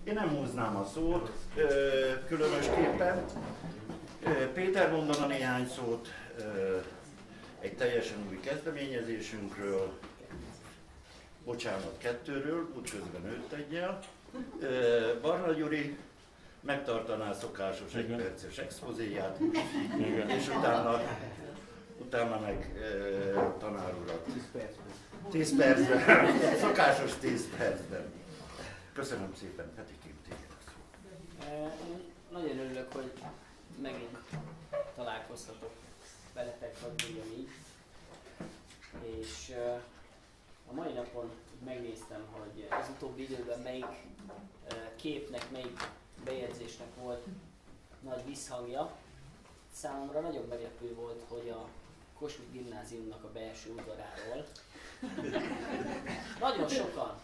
Én nem húznám a szót, különösképpen. Péter mondana néhány szót egy teljesen új kezdeményezésünkről, bocsánat, kettőről, útközben őt egyel. Barna Gyuri megtartaná a szokásos egyperces expozéját, és utána meg tanár urat. 10 percben, szokásos 10 percben. Köszönöm szépen, Petikém, téged a szó. Nagyon örülök, hogy megint találkoztatok veletek, hogy mondjam így. És a mai napon megnéztem, hogy az utóbbi időben melyik képnek, melyik bejegyzésnek volt nagy visszhangja. Számomra nagyon meglepő volt, hogy a Kossuth Gimnáziumnak a belső udvaráról nagyon sokan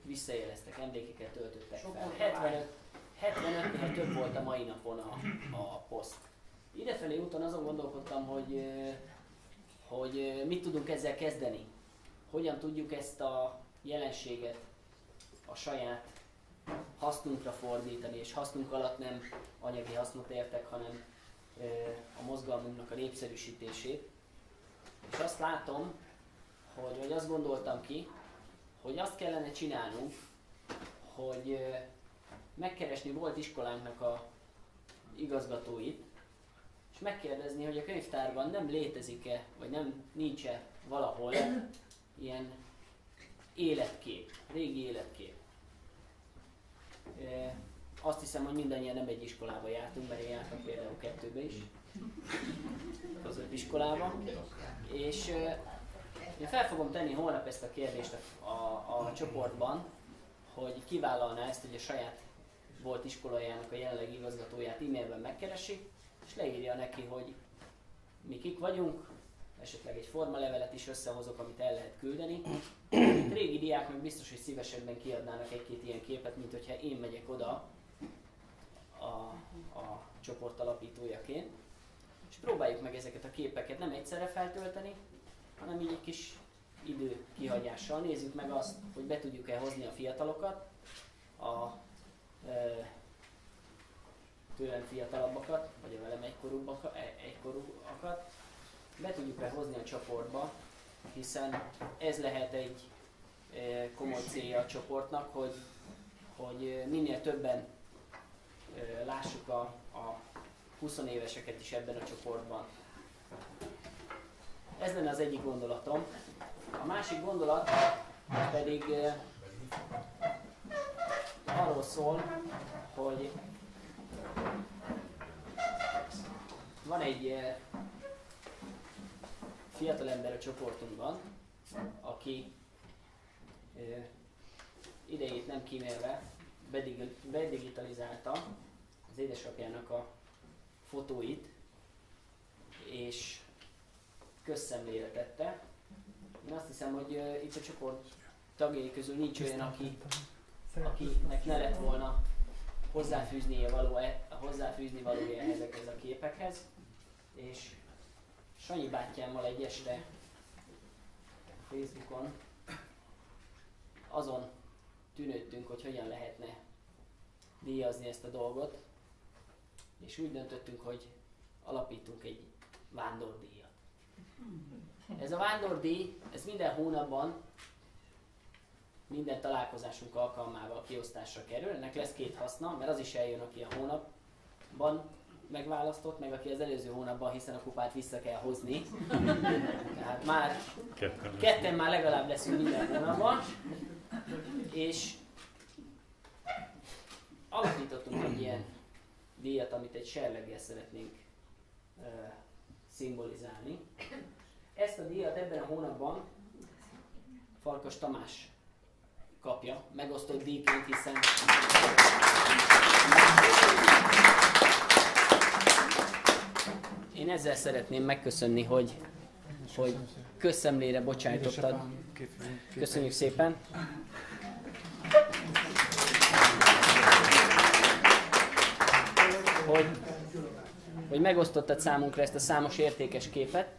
visszajeleztek, emlékeket töltöttek fel. 75-nél több volt a mai napon a poszt. Idefelé úton azon gondolkodtam, hogy mit tudunk ezzel kezdeni. Hogyan tudjuk ezt a jelenséget a saját hasznunkra fordítani, és hasznunk alatt nem anyagi hasznot értek, hanem a mozgalmunknak a népszerűsítését. És azt látom, vagy azt gondoltam ki, hogy azt kellene csinálnunk, hogy megkeresni volt iskolánknak a igazgatóit, és megkérdezni, hogy a könyvtárban nem létezik-e, vagy nincs-e valahol ilyen életkép, régi életkép. Azt hiszem, hogy mindannyian nem egy iskolába jártunk, mert én jártam például 2-be is, középiskolába, és én fel fogom tenni holnap ezt a kérdést a csoportban, hogy kivállalná ezt, hogy a saját volt iskolajának a jelenlegi igazgatóját e-mailben megkeresi, és leírja neki, hogy mi kik vagyunk, esetleg egy formalevelet is összehozok, amit el lehet küldeni. Itt régi diáknak biztos, hogy szívesebben kiadnának egy-két ilyen képet, mint hogyha én megyek oda a csoport alapítójaként. És próbáljuk meg ezeket a képeket nem egyszerre feltölteni, hanem így egy kis idő kihagyással. Nézzük meg azt, hogy be tudjuk-e hozni a fiatalokat, a tőlem fiatalabbakat, vagy a velem egykorúakat, be tudjuk-e hozni a csoportba, hiszen ez lehet egy komoly célja a csoportnak, hogy minél többen lássuk a 20 éveseket is ebben a csoportban. Ez lenne az egyik gondolatom. A másik gondolat pedig arról szól, hogy van egy fiatalember a csoportunkban, aki idejét nem kímélve bedigitalizálta az édesapjának a fotóit, és közszemlére tette. Én azt hiszem, hogy itt a csoport tagjai közül nincs olyan, akinek ne lett volna hozzáfűzni valója ezekhez a képekhez, és Sanyi bátyámmal egy este Facebookon azon tűnődtünk, hogy hogyan lehetne díjazni ezt a dolgot, és úgy döntöttünk, hogy alapítunk egy vándordíjat. Ez a vándordíj, ez minden hónapban, minden találkozásunk alkalmával kiosztásra kerül. Ennek lesz 2 haszna, mert az is eljön, aki a hónapban megválasztott, meg aki az előző hónapban, hiszen a kupát vissza kell hozni. Tehát már ketten már legalább leszünk minden hónapban. És alapítottunk egy ilyen díjat, amit egy serleggel szeretnénk szimbolizálni. Ezt a díjat ebben a hónapban Farkas Tamás kapja, megosztott díjként, hiszen én ezzel szeretném megköszönni, hogy közszemlére bocsájtottad. Köszönjük szépen! Hogy megosztottad számunkra ezt a számos értékes képet,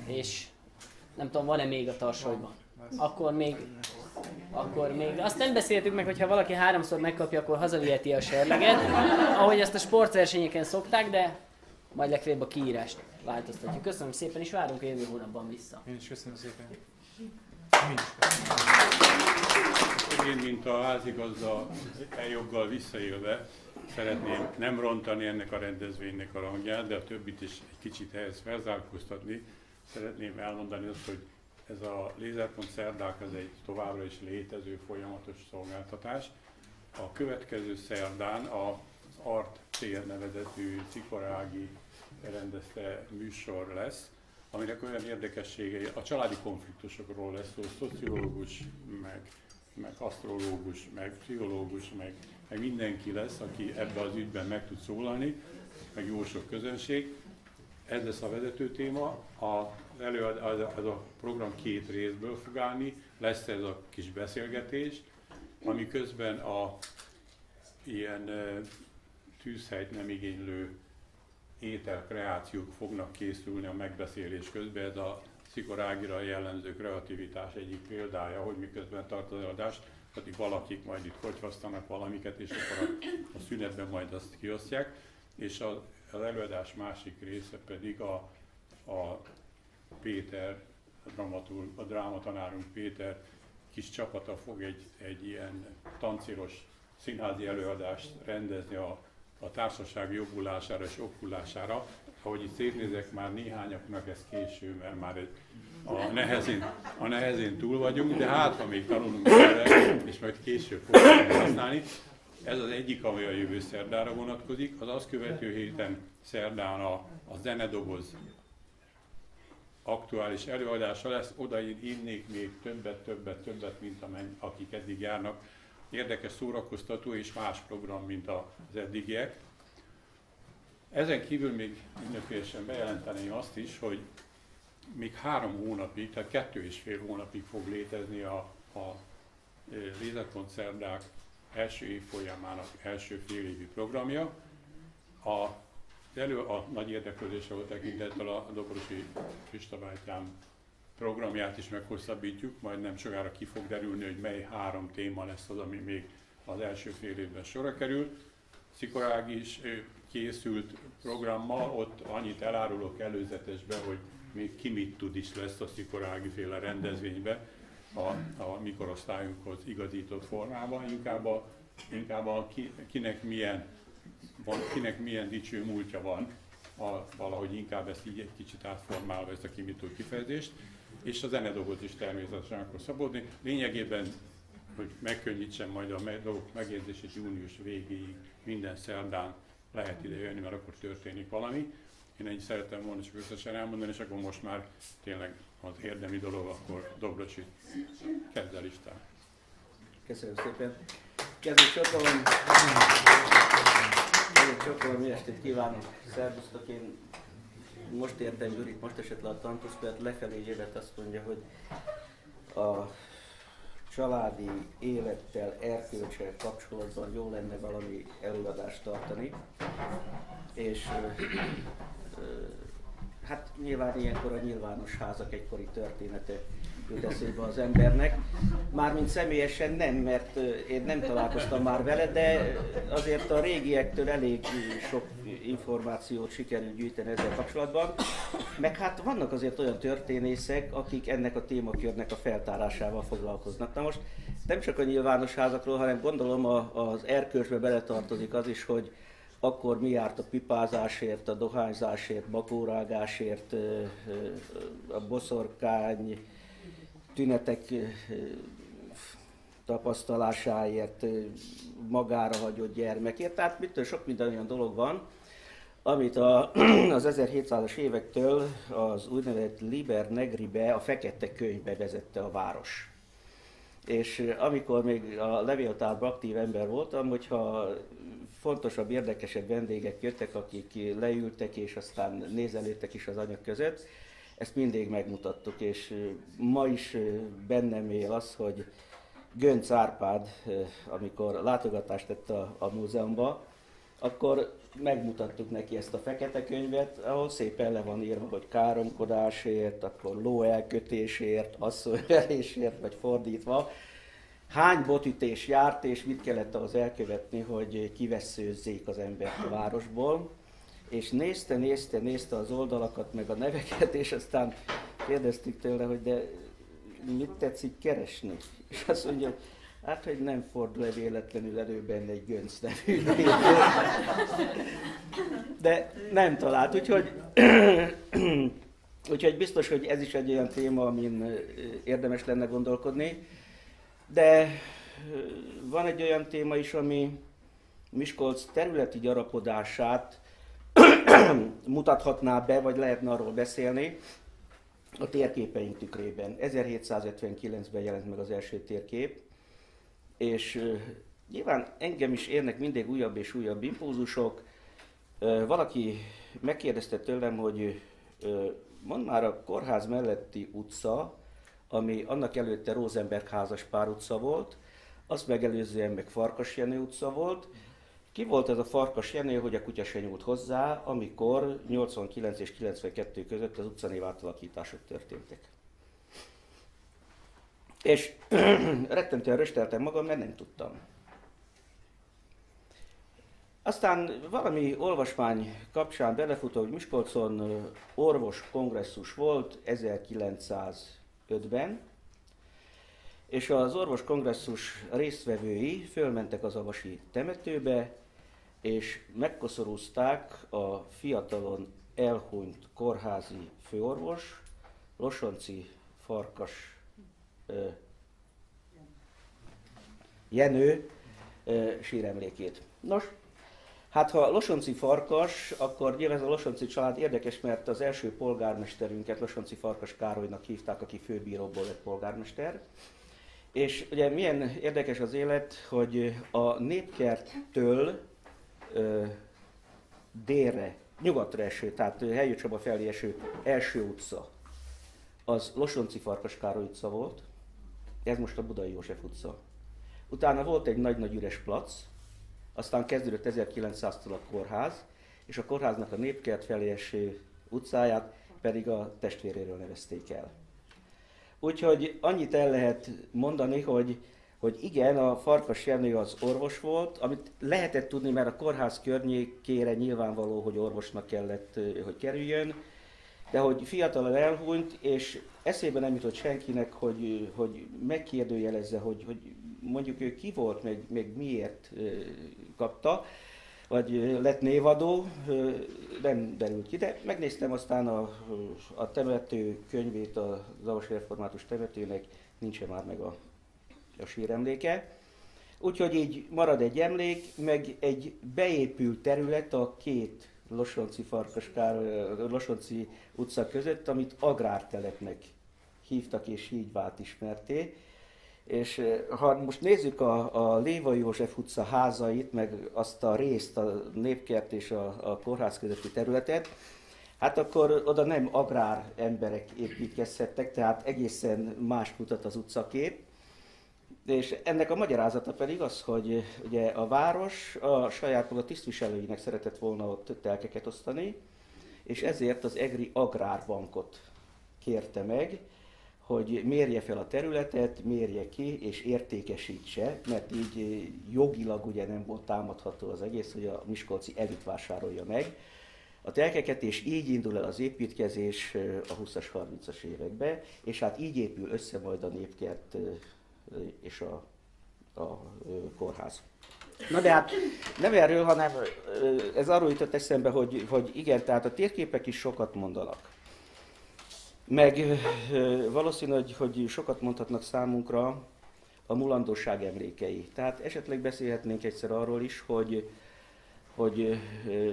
és nem tudom, van-e még a tarsolyban. Akkor még akkor még azt nem beszéltük meg, hogy ha valaki 3-szor megkapja, akkor hazaviheti a serleget, ahogy ezt a sportversenyeken szokták, de majd legfeljebb a kiírást változtatjuk. Köszönöm szépen, és várunk a jövő hónapban vissza. Én is köszönöm szépen. Én, mint a házigazda joggal visszaélve, szeretném nem rontani ennek a rendezvénynek a rangját, de a többit is egy kicsit ehhez felzárkóztatni. Szeretném elmondani azt, hogy ez a Lézerpont szerdák, ez egy továbbra is létező folyamatos szolgáltatás. A következő szerdán az Art tér nevezetű ciparági rendezte műsor lesz, aminek olyan érdekességei, a családi konfliktusokról lesz szó, szociológus, meg asztrológus, meg pszichológus, meg mindenki lesz, aki ebbe az ügyben meg tud szólalni, meg jó sok közönség. Ez lesz a vezető téma. Ez a program 2 részből fog állni, lesz ez a kis beszélgetés, ami közben a ilyen tűzhelyt nem igénylő ételkreációk fognak készülni a megbeszélés közben. Ez a Szikorágira jellemző kreativitás egyik példája, hogy miközben tart az előadás, addig valakik majd itt kotyvasztanak valamiket, és akkor a szünetben majd azt kiosztják. És az előadás másik része pedig a Péter, a drámatanárunk Péter kis csapata fog egy ilyen tancéros színházi előadást rendezni a társaság jobbulására és okkulására. Ahogy itt szétnézek, már néhányaknak ez késő, mert már a nehezén túl vagyunk, de hát ha még tanulunk erre, és majd később fogjuk használni. Ez az egyik, ami a jövő szerdára vonatkozik. Az azt követő héten szerdán a zenedoboz aktuális előadása lesz. Oda én innék még többet, mint akik eddig járnak. Érdekes, szórakoztató és más program, mint az eddigiek. Ezen kívül még mindenfélesen bejelenteném azt is, hogy még 3 hónapig, tehát 2,5 hónapig fog létezni a Lézerpont szerdák első évfolyamának első félévi programja. A nagy érdeklődésre volt tekintettel a Dobrosi Pista bátyám programját is meghosszabbítjuk, majd nem sokára ki fog derülni, hogy mely 3 téma lesz az, ami még az első fél évben sorra kerül. Szikorág is készült programmal, ott annyit elárulok előzetesbe, hogy még ki mit tud is lesz a szikorági féle rendezvénybe a mikorosztályunkhoz igazított formában, inkább kinek milyen dicső múltja van, valahogy inkább ezt így egy kicsit átformálva, ezt a ki mit tud kifejezést, és a zenedoboz is természetesen akkor szabódni. Lényegében, hogy megkönnyítsem majd a dolgok megérzését, június végéig minden szerdán lehet ide jönni, mert akkor történik valami. Én ennyit szeretem volna csak összesen elmondani, és akkor most már tényleg az érdemi dolog, akkor Dobrocsi kezd el István. Köszönöm szépen. Csokkolom, jó estét kívánok! Szervusztok! Én most értem Gyurit, most esett le a tantusz, mert lefelé évet azt mondja, hogy a családi élettel, erkölccsel kapcsolatban jó lenne valami előadást tartani. És hát nyilván ilyenkor a nyilvános házak egykori története jut eszébe az embernek. Mármint személyesen nem, mert én nem találkoztam már vele, de azért a régiektől elég sok információt sikerült gyűjteni ezzel kapcsolatban. Meg hát vannak azért olyan történészek, akik ennek a témakörnek a feltárásával foglalkoznak. Na most nem csak a nyilvános házakról, hanem gondolom az erkölcsbe beletartozik az is, hogy akkor mi járt a pipázásért, a dohányzásért, makórágásért, a boszorkány tünetek tapasztalásáért, magára hagyott gyermekért. Tehát mitől sok minden olyan dolog van, amit az 1700-as évektől az úgynevezett Liber Negribe, a fekete könyvbe vezette a város. És amikor még a levéltárban aktív ember voltam, hogyha fontosabb, érdekesebb vendégek jöttek, akik leültek és aztán nézelődtek is az anyag között, ezt mindig megmutattuk, és ma is bennem él az, hogy Gönc Árpád, amikor látogatást tett a múzeumba, akkor megmutattuk neki ezt a fekete könyvet, ahol szépen le van írva, hogy káromkodásért, akkor ló elkötésért, asszonyverésért, vagy fordítva. hány botütés járt, és mit kellett ahhoz elkövetni, hogy kivesszőzzék az embert a városból. És nézte az oldalakat, meg a neveket, és aztán kérdeztük tőle, hogy de mit tetszik keresni? És azt mondja, hát, hogy nem fordul véletlenül elő benne egy Gönc nevű név. De nem talált, úgyhogy biztos, hogy ez is egy olyan téma, amin érdemes lenne gondolkodni. De van egy olyan téma is, ami Miskolc területi gyarapodását mutathatná be, vagy lehetne arról beszélni a térképeink tükrében. 1759-ben jelent meg az első térkép, és nyilván engem is érnek mindig újabb és újabb impulzusok. Valaki megkérdezte tőlem, hogy mondd már a kórház melletti utca, ami annak előtte Rosenberg házaspár utca volt, azt megelőzően meg Farkas Jenő utca volt. Ki volt ez a Farkas Jenő, hogy a kutya se nyúlt hozzá, amikor 89 és 92 között az utcanév átalakítások történtek. És rettentően rösteltem magam, mert nem tudtam. Aztán valami olvasmány kapcsán belefutott, hogy Miskolcon orvos kongresszus volt 1905-ben, és az orvos kongresszus résztvevői fölmentek az avasi temetőbe, és megkoszorúzták a fiatalon elhunyt kórházi főorvos, Losonczy Farkas Jenő síremlékét. Nos, hát ha Losonczy Farkas, akkor nyilván ez a Losonczy család érdekes, mert az első polgármesterünket Losonczy Farkas Károlynak hívták, aki főbíróból lett polgármester. És ugye milyen érdekes az élet, hogy a Népkerttől délre, nyugatra eső, tehát Helyő Csaba felé eső első utca, az Losonczy Farkas Károly utca volt, ez most a Budai József utca. Utána volt egy nagy-nagy üres plac, aztán kezdődött 1900-tól a kórház, és a kórháznak a Népkert felé eső utcáját pedig a testvéréről nevezték el. Úgyhogy annyit el lehet mondani, hogy igen, a Farkas Jenő az orvos volt, amit lehetett tudni, mert a kórház környékére nyilvánvaló, hogy orvosnak kellett, hogy kerüljön, de hogy fiatalon elhunyt, és eszébe nem jutott senkinek, hogy megkérdőjelezze, hogy mondjuk ő ki volt, meg miért kapta, vagy lett névadó, nem derült ki, de megnéztem aztán a temető könyvét, az avasi református temetőnek, nincsen már meg a síremléke. Úgyhogy így marad egy emlék, meg egy beépült terület a két Losonczy utca között, amit agrártelepnek hívtak, és így vált ismerté. És ha most nézzük a Lévai József utca házait, meg azt a részt, a Népkert és a kórház közötti területet, hát akkor oda nem agrár emberek építkezhettek, tehát egészen más mutat az utcakép. És ennek a magyarázata pedig az, hogy ugye a város a saját maga tisztviselőinek szeretett volna ott telkeket osztani, és ezért az egri agrárbankot kérte meg, hogy mérje fel a területet, mérje ki és értékesítse, mert így jogilag ugye nem volt támadható az egész, hogy a miskolci elit vásárolja meg a telkeket, és így indul el az építkezés a 20-as, 30-as években, és hát így épül össze majd a Népkert és a kórház. Na de hát nem erről, hanem ez arról jutott eszembe, hogy igen, tehát a térképek is sokat mondanak. Meg valószínű, hogy sokat mondhatnak számunkra a mulandóság emlékei. Tehát esetleg beszélhetnénk egyszer arról is, hogy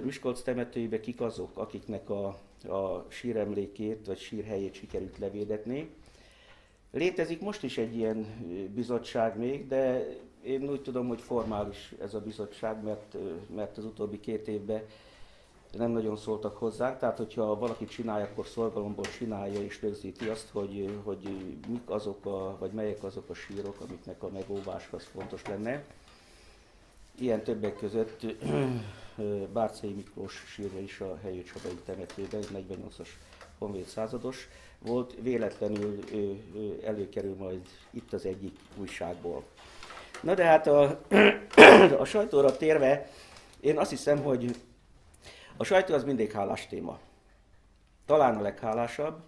Miskolc temetőibe kik azok, akiknek a síremlékét vagy sírhelyét sikerült levédetni. Létezik most is egy ilyen bizottság még, de én úgy tudom, hogy formális ez a bizottság, mert az utóbbi 2 évben nem nagyon szóltak hozzá, tehát hogyha valaki csinálja, akkor szorgalomból csinálja és rögzíti azt, hogy mik azok vagy melyek azok a sírok, amiknek a megóváshoz fontos lenne. Ilyen többek között Bárczai Miklós sírja is a Helyő Csabai temetőben, 48-as honvéd százados volt, véletlenül előkerül majd itt az egyik újságból. Na de hát a sajtóra térve, én azt hiszem, hogy a sajtó az mindig hálás téma. Talán a leghálásabb,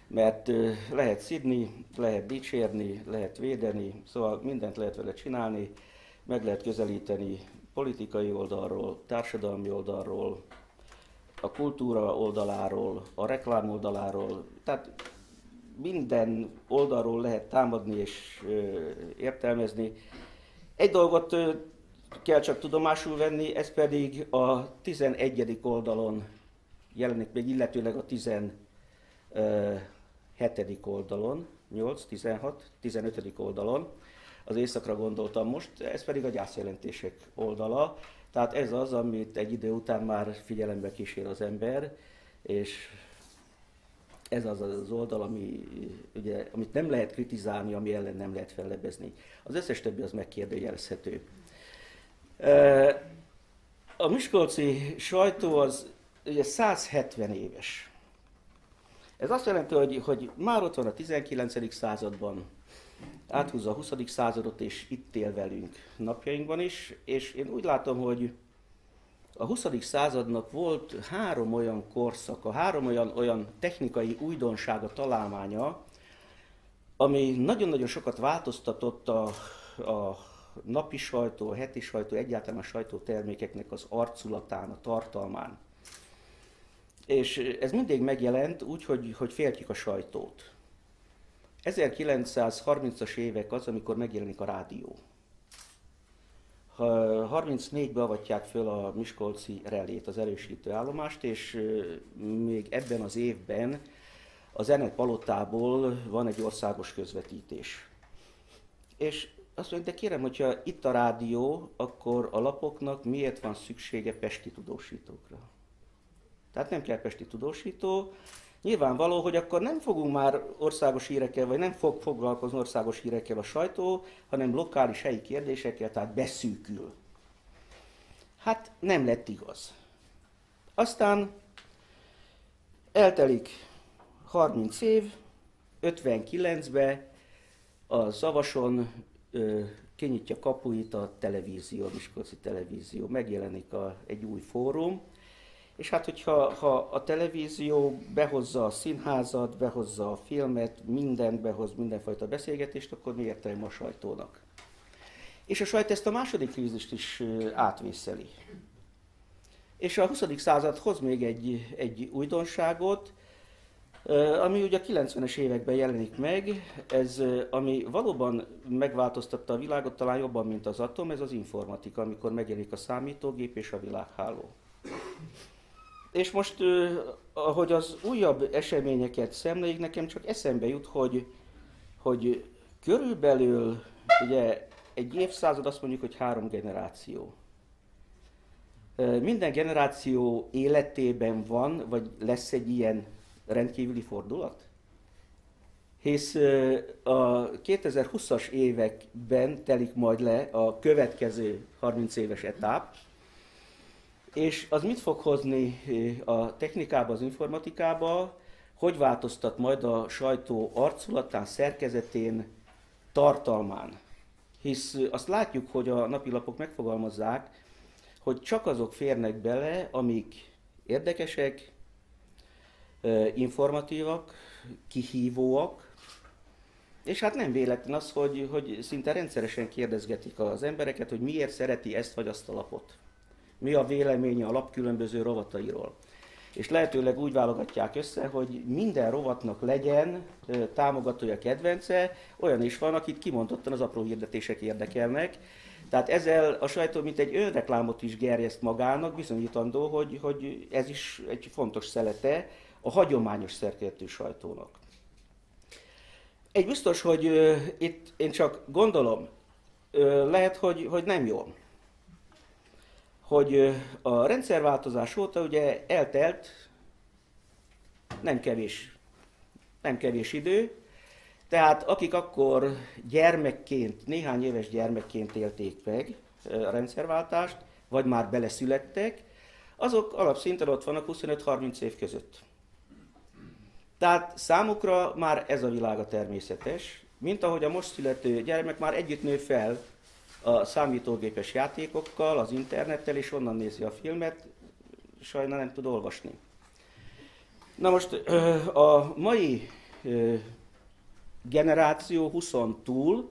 mert lehet szidni, lehet dicsérni, lehet védeni, szóval mindent lehet vele csinálni, meg lehet közelíteni politikai oldalról, társadalmi oldalról, a kultúra oldaláról, a reklám oldaláról, tehát minden oldalról lehet támadni és értelmezni. Egy dolgot kell csak tudomásul venni, ez pedig a 11. oldalon jelenik meg, illetőleg a 17. oldalon, 8, 16, 15. oldalon, az éjszakra gondoltam most, ez pedig a gyászjelentések oldala. Tehát ez az, amit egy idő után már figyelembe kísér az ember, és ez az az oldal, amit nem lehet kritizálni, ami ellen nem lehet fellebbezni. Az összes többi az megkérdőjelezhető. A miskolci sajtó az ugye 170 éves. Ez azt jelenti, hogy már ott van a 19. században, áthúzza a 20. századot, és itt él velünk napjainkban is, és én úgy látom, hogy a 20. századnak volt 3 olyan korszaka, 3 olyan technikai újdonsága, találmánya, ami nagyon-nagyon sokat változtatott a napi sajtó, a heti sajtó, egyáltalán a sajtótermékeknek az arculatán, a tartalmán. És ez mindig megjelent úgy, hogy féltjük a sajtót. 1930-as évek az, amikor megjelenik a rádió. 34-ben avatják föl a miskolci relét, az erősítő állomást, és még ebben az évben a Zenepalotából van egy országos közvetítés. És azt mondja, de kérem, hogyha itt a rádió, akkor a lapoknak miért van szüksége pesti tudósítókra? Tehát nem kell pesti tudósító. Nyilvánvaló, hogy akkor nem fogunk már országos hírekkel, vagy nem fog foglalkozni országos hírekkel a sajtó, hanem lokális helyi kérdésekkel, tehát beszűkül. Hát nem lett igaz. Aztán eltelik 30 év, 59-ben a Zavason kinyitja kapuit a televízió, a miskolci televízió, megjelenik egy új fórum, és hát, hogyha a televízió behozza a színházat, behozza a filmet, mindent behoz, mindenfajta beszélgetést, akkor mi értelme a sajtónak? És a sajtó ezt a második krízist is átvészeli. És a 20. század hoz még egy újdonságot, ami ugye a 90-es években jelenik meg, ez, ami valóban megváltoztatta a világot, talán jobban, mint az atom, ez az informatika, amikor megjelenik a számítógép és a világháló. És most, ahogy az újabb eseményeket szemléljük, nekem csak eszembe jut, hogy körülbelül ugye egy évszázad, azt mondjuk, hogy 3 generáció. Minden generáció életében van, vagy lesz egy ilyen rendkívüli fordulat? Hisz a 2020-as években telik majd le a következő 30 éves etáp, és az mit fog hozni a technikába, az informatikába, hogy változtat majd a sajtó arculatán, szerkezetén, tartalmán. Hisz azt látjuk, hogy a napilapok megfogalmazzák, hogy csak azok férnek bele, amik érdekesek, informatívak, kihívóak, és hát nem véletlen az, hogy szinte rendszeresen kérdezgetik az embereket, hogy miért szereti ezt vagy azt a lapot. Mi a véleménye a lap különböző rovatairól. És lehetőleg úgy válogatják össze, hogy minden rovatnak legyen támogatója, kedvence, olyan is van, akit kimondottan az apró hirdetések érdekelnek. Tehát ezzel a sajtó mint egy önreklámot is gerjeszt magának, bizonyítandó, hogy ez is egy fontos szelete a hagyományos szerkezetű sajtónak. Egy biztos, hogy itt én csak gondolom, lehet, hogy nem jól. Hogy a rendszerváltozás óta ugye eltelt nem kevés idő, tehát akik akkor gyermekként, néhány éves gyermekként élték meg a rendszerváltást, vagy már beleszülettek, azok alapszinten ott vannak 25-30 év között. Tehát számukra már ez a világ a természetes, mint ahogy a most születő gyermek már együtt nő fel a számítógépes játékokkal, az internettel, és onnan nézi a filmet, sajnálom nem tud olvasni. Na most a mai generáció 20 túl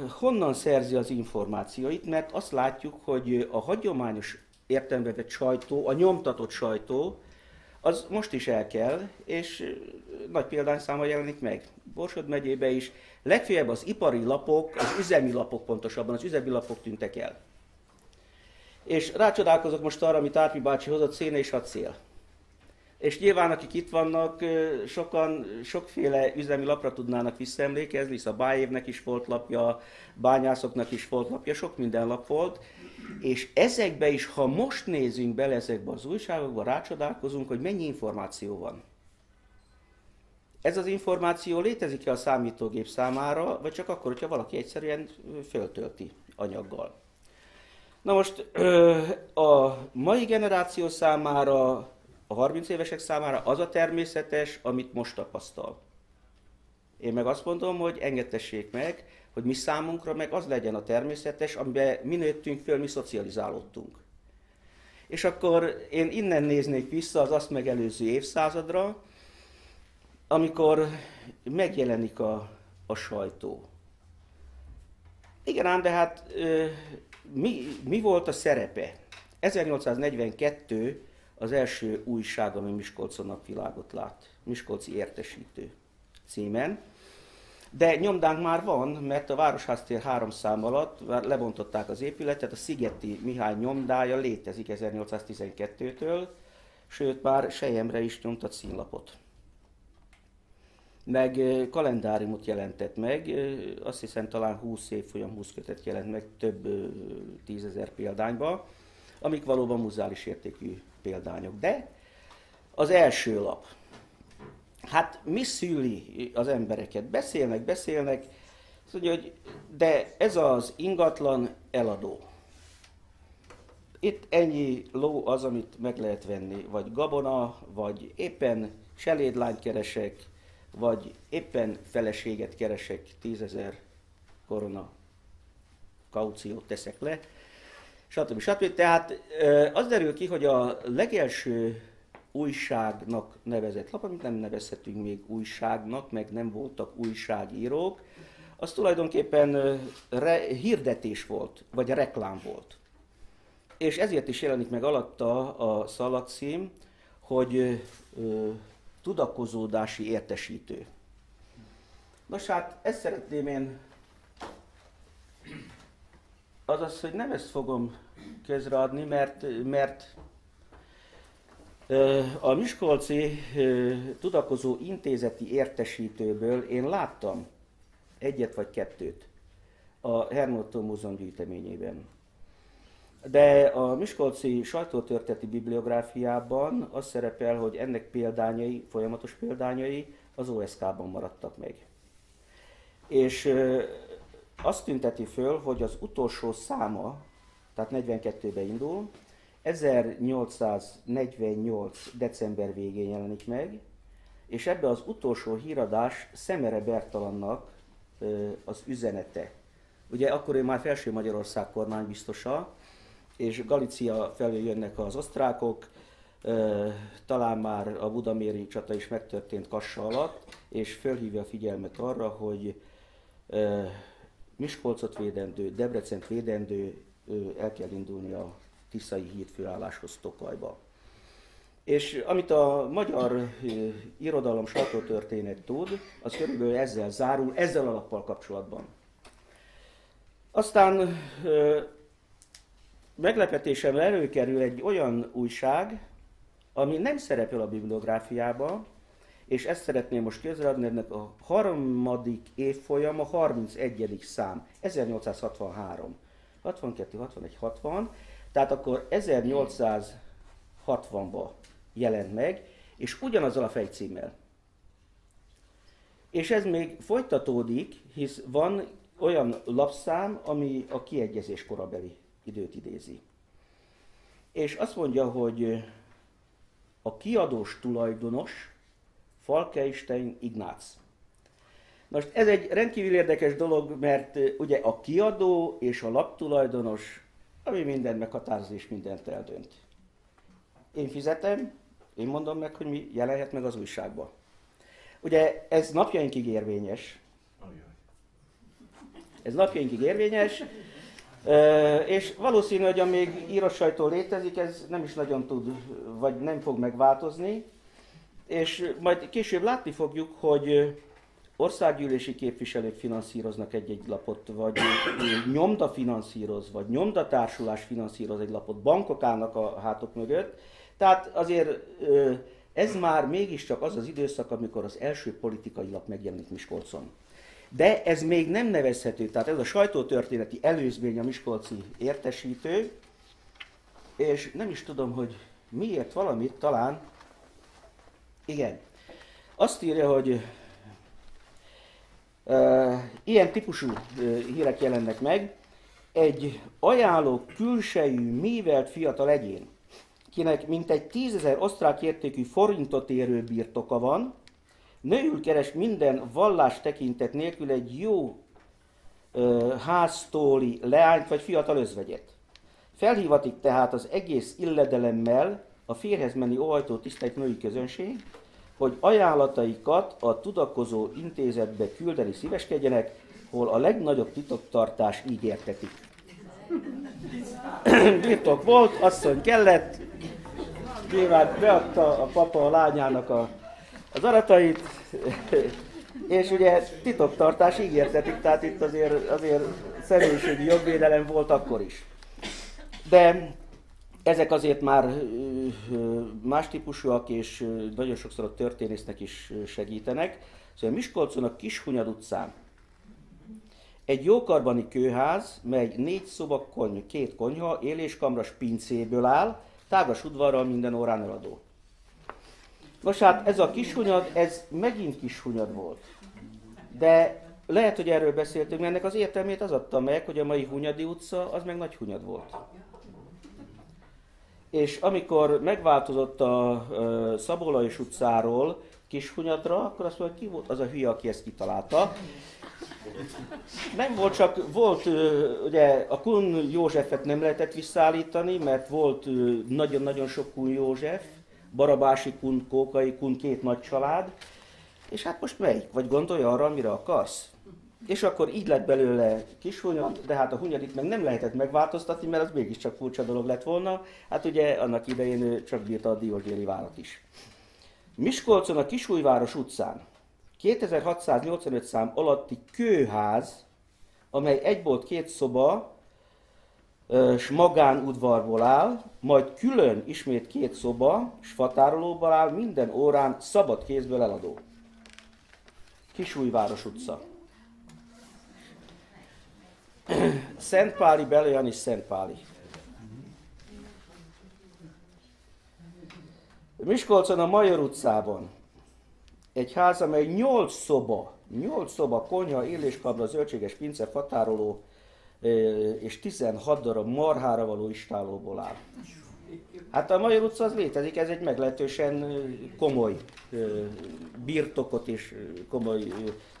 honnan szerzi az információit, mert azt látjuk, hogy a hagyományos értelembe vett sajtó, a nyomtatott sajtó, az most is elkel, és nagy példányszámmal jelenik meg. Borsod megyében is legfeljebb az ipari lapok, az üzemi lapok pontosabban, az üzemi lapok tűntek el. És rácsodálkozok most arra, amit Árpi bácsi hozott, széna és acél. És nyilván, akik itt vannak, sokan sokféle üzemi lapra tudnának visszaemlékezni, hisz a Bájévnek is volt lapja, bányászoknak is volt lapja, sok minden lap volt. És ezekbe is, ha most nézünk bele ezekbe az újságokba, rácsodálkozunk, hogy mennyi információ van. Ez az információ létezik-e a számítógép számára, vagy csak akkor, hogyha valaki egyszerűen föltölti anyaggal. Na most a mai generáció számára, a 30 évesek számára az a természetes, amit most tapasztal. Én meg azt mondom, hogy engedtessék meg, hogy mi számunkra meg az legyen a természetes, amiben mi nőttünk föl, mi szocializálódtunk. És akkor én innen néznék vissza az azt megelőző évszázadra, amikor megjelenik a sajtó. Igen ám, de hát mi volt a szerepe? 1842 az első újság, ami Miskolcon napvilágot lát, Miskolci Értesítő címen. De nyomdánk már van, mert a Városháztér 3 szám alatt már lebontották az épületet, a Szigeti Mihály nyomdája létezik 1812-től, sőt már Selyemre is nyomtat színlapot. Meg kalendáriumot jelentett meg, azt hiszem talán 20 évfolyam 20 kötet jelent meg több 10 000 példányba, amik valóban muzeális értékű példányok. De az első lap. Hát mi szüli az embereket? Beszélnek, azt mondja, hogy de ez az ingatlan eladó. Itt ennyi ló az, amit meg lehet venni, vagy gabona, vagy éppen cselédlányt keresek, vagy éppen feleséget keresek, 10 000 korona kauciót teszek le, stb. Tehát az derül ki, hogy a legelső újságnak nevezett lap, amit nem nevezhetünk még újságnak, meg nem voltak újságírók, az tulajdonképpen hirdetés volt, vagy reklám volt. És ezért is jelenik meg alatta a szalagcím, hogy tudakozódási értesítő. Nos hát, ezt szeretném én, azaz, hogy nem ezt fogom közreadni, mert a Miskolci Tudakozó Intézeti Értesítőből én láttam egyet vagy kettőt a Hermótó Múzeum gyűjteményében. De a Miskolci Sajtótörténeti Bibliográfiában az szerepel, hogy ennek példányai, folyamatos példányai az OSK-ban maradtak meg. És azt tünteti föl, hogy az utolsó száma, tehát 42-ben indul, 1848. december végén jelenik meg, és ebbe az utolsó híradás Szemere Bertalannak az üzenete. Ugye akkor ő már Felső Magyarország kormánybiztosa, és Galícia felől jönnek az osztrákok, talán már a budaméri csata is megtörtént Kassa alatt, és fölhívja a figyelmet arra, hogy Miskolcot védendő, Debrecent védendő, el kell indulni a tiszai hídfőálláshoz Tokajba. És amit a magyar irodalom sajtótörténet tud, az körülbelül ezzel zárul, ezzel a lappal kapcsolatban. Aztán meglepetésemre előkerül egy olyan újság, ami nem szerepel a bibliográfiába, és ezt szeretném most közreadni, ennek a harmadik évfolyam, a 31. szám, 1863. 62, 61, 60, tehát akkor 1860-ban jelent meg, és ugyanazzal a fejcímmel. És ez még folytatódik, hisz van olyan lapszám, ami a kiegyezés korabeli időt idézi. És azt mondja, hogy a kiadós tulajdonos Falkenstein Ignác. Most ez egy rendkívül érdekes dolog, mert ugye a kiadó és a laptulajdonos, ami mindent meghatároz és mindent eldönt. Én fizetem, én mondom meg, hogy mi jelenhet meg az újságban. Ugye ez napjainkig érvényes. Ez napjainkig érvényes, és valószínű, hogy amíg írott sajtó létezik, ez nem is nagyon tud, vagy nem fog megváltozni. És majd később látni fogjuk, hogy országgyűlési képviselők finanszíroznak egy-egy lapot, vagy nyomda finanszíroz, vagy nyomdatársulás finanszíroz egy lapot, bankok állnak a hátok mögött. Tehát azért ez már mégiscsak az az időszak, amikor az első politikai lap megjelenik Miskolcon. De ez még nem nevezhető, tehát ez a sajtótörténeti előzmény a miskolci értesítő, és nem is tudom, hogy miért valamit talán, igen, azt írja, hogy ilyen típusú hírek jelennek meg, egy ajánló külsejű, művelt fiatal egyén, kinek mintegy 10 000 osztrák értékű forintot érő birtoka van, nőül keres minden vallás tekintet nélkül egy jó háztóli leányt vagy fiatal özvegyet. Felhívatik tehát az egész illedelemmel a férjhez menni óhajtó tisztelt női közönség, hogy ajánlataikat a tudakozó intézetbe küldeni szíveskedjenek, hol a legnagyobb titoktartás ígértetik. Birtok volt, asszony kellett, nyilván beadta a papa a lányának az aratait, és ugye titoktartás ígértetik, tehát itt azért személyiségi jogvédelem volt akkor is. De ezek azért már más típusúak, és nagyon sokszor a történésznek is segítenek. Szóval Miskolcon a Kishunyad utcán egy jókarbani kőház, mely 4 szoba, 2 konyha, éléskamras pincéből áll, tágas udvarral minden órán eladó. Nos hát ez a Kishunyad, ez megint Kishunyad volt. De lehet, hogy erről beszéltünk, mert ennek az értelmét az adta meg, hogy a mai Hunyadi utca, az meg Nagyhunyad volt. És amikor megváltozott a Szabólajos utcáról Kishunyadra, akkor azt mondja, ki volt az a hülye, aki ezt kitalálta. Nem volt csak, volt ugye a Kun Józsefet nem lehetett visszaállítani, mert volt nagyon-nagyon sok Kun József, Barabási Kun, Kókai Kun, 2 nagy család, és hát most melyik? Vagy gondolj arra, amire akarsz? És akkor így lett belőle Kishunyad, de hát a Hunyadit meg nem lehetett megváltoztatni, mert az mégiscsak furcsa dolog lett volna. Hát ugye annak idején ő csak bírta a Diósgyőri várat is. Miskolcon a Kisújváros utcán 2685 szám alatti kőház, amely 1 bolt 2 szoba s magánudvarból áll, majd külön ismét 2 szoba s fatárolóból áll, minden órán szabad kézből eladó. Kisújváros utca. Szentpáli, Belőjan és Szentpáli. Miskolcon a Major utcában egy ház, amely 8 szoba, konyha, éléskabla, zöldséges pince, fatároló és 16 darab marhára való istálóból áll. Hát a Major utca az létezik, ez egy meglehetősen komoly birtokot és komoly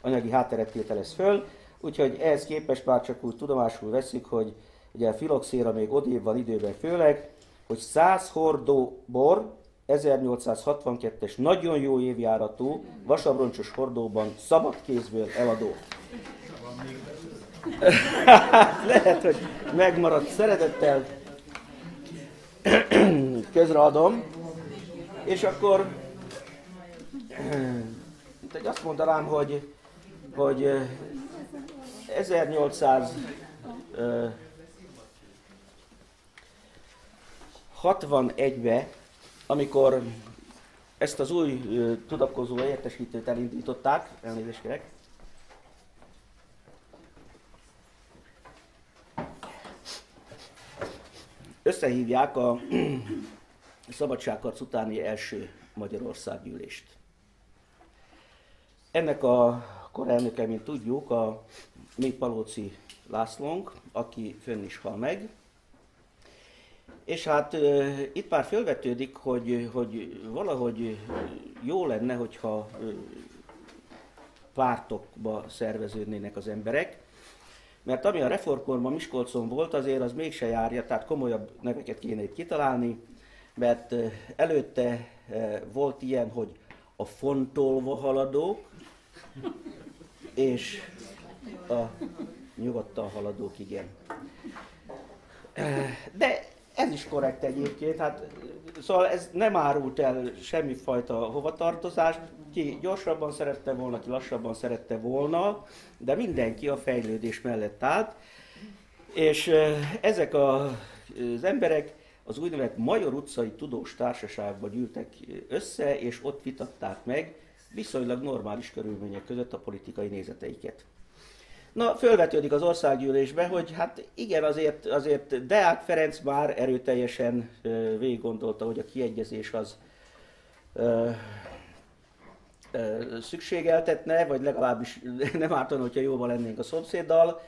anyagi hátteret tételez föl, úgyhogy ehhez képest már csak úgy tudomásul veszik, hogy ugye a filoxéra még odébb van időben főleg, hogy 100 hordó bor 1862-es nagyon jó évjáratú vasabroncsos hordóban szabad kézből eladó. Lehet, hogy megmaradt, szeretettel közreadom, és akkor azt mondanám, hogy 1861-ben, amikor ezt az új tudakozó értesítőt elindították, elnézést kérek, összehívják a szabadságharc utáni első Magyarországgyűlést. Ennek a korelnöke, mint tudjuk, a Mélypalóci Lászlónk, aki fönn is hal meg. És hát itt már felvetődik, hogy valahogy jó lenne, hogyha pártokba szerveződnének az emberek. Mert ami a reformkorban Miskolcon volt, azért az mégse járja, tehát komolyabb neveket kéne itt kitalálni, mert előtte volt ilyen, hogy a fontolva haladók, és a nyugodtan haladók, igen. De ez is korrekt egyébként, hát szóval ez nem árult el semmifajta hovatartozást, ki gyorsabban szerette volna, ki lassabban szerette volna, de mindenki a fejlődés mellett állt, és ezek az emberek az úgynevezett Major utcai tudós társaságba gyűltek össze, és ott vitatták meg viszonylag normális körülmények között a politikai nézeteiket. Na, fölvetődik az országgyűlésbe, hogy hát igen, azért Deák Ferenc már erőteljesen végig gondolta, hogy a kiegyezés az szükségeltetne, vagy legalábbis nem ártana, hogyha jóban lennénk a szomszéddal.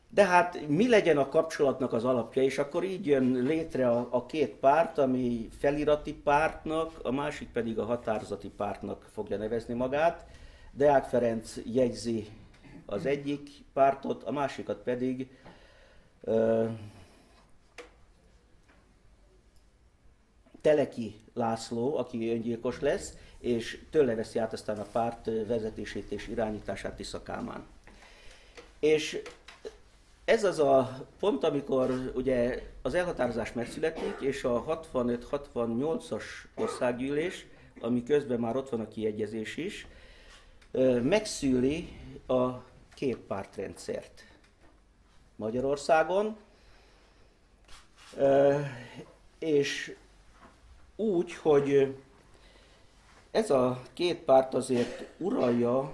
De hát mi legyen a kapcsolatnak az alapja, és akkor így jön létre a két párt, ami felirati pártnak, a másik pedig a határozati pártnak fogja nevezni magát. Deák Ferenc jegyzi az egyik pártot, a másikat pedig Teleki László, aki öngyilkos lesz, és tőle veszi át aztán a párt vezetését és irányítását Tisza Kálmán. És ez az a pont, amikor ugye az elhatározás megszületik, és a 65-68-as országgyűlés, ami közben már ott van a kiegyezés is, megszüli a képpártrendszert Magyarországon, és úgy, hogy ez a két párt azért uralja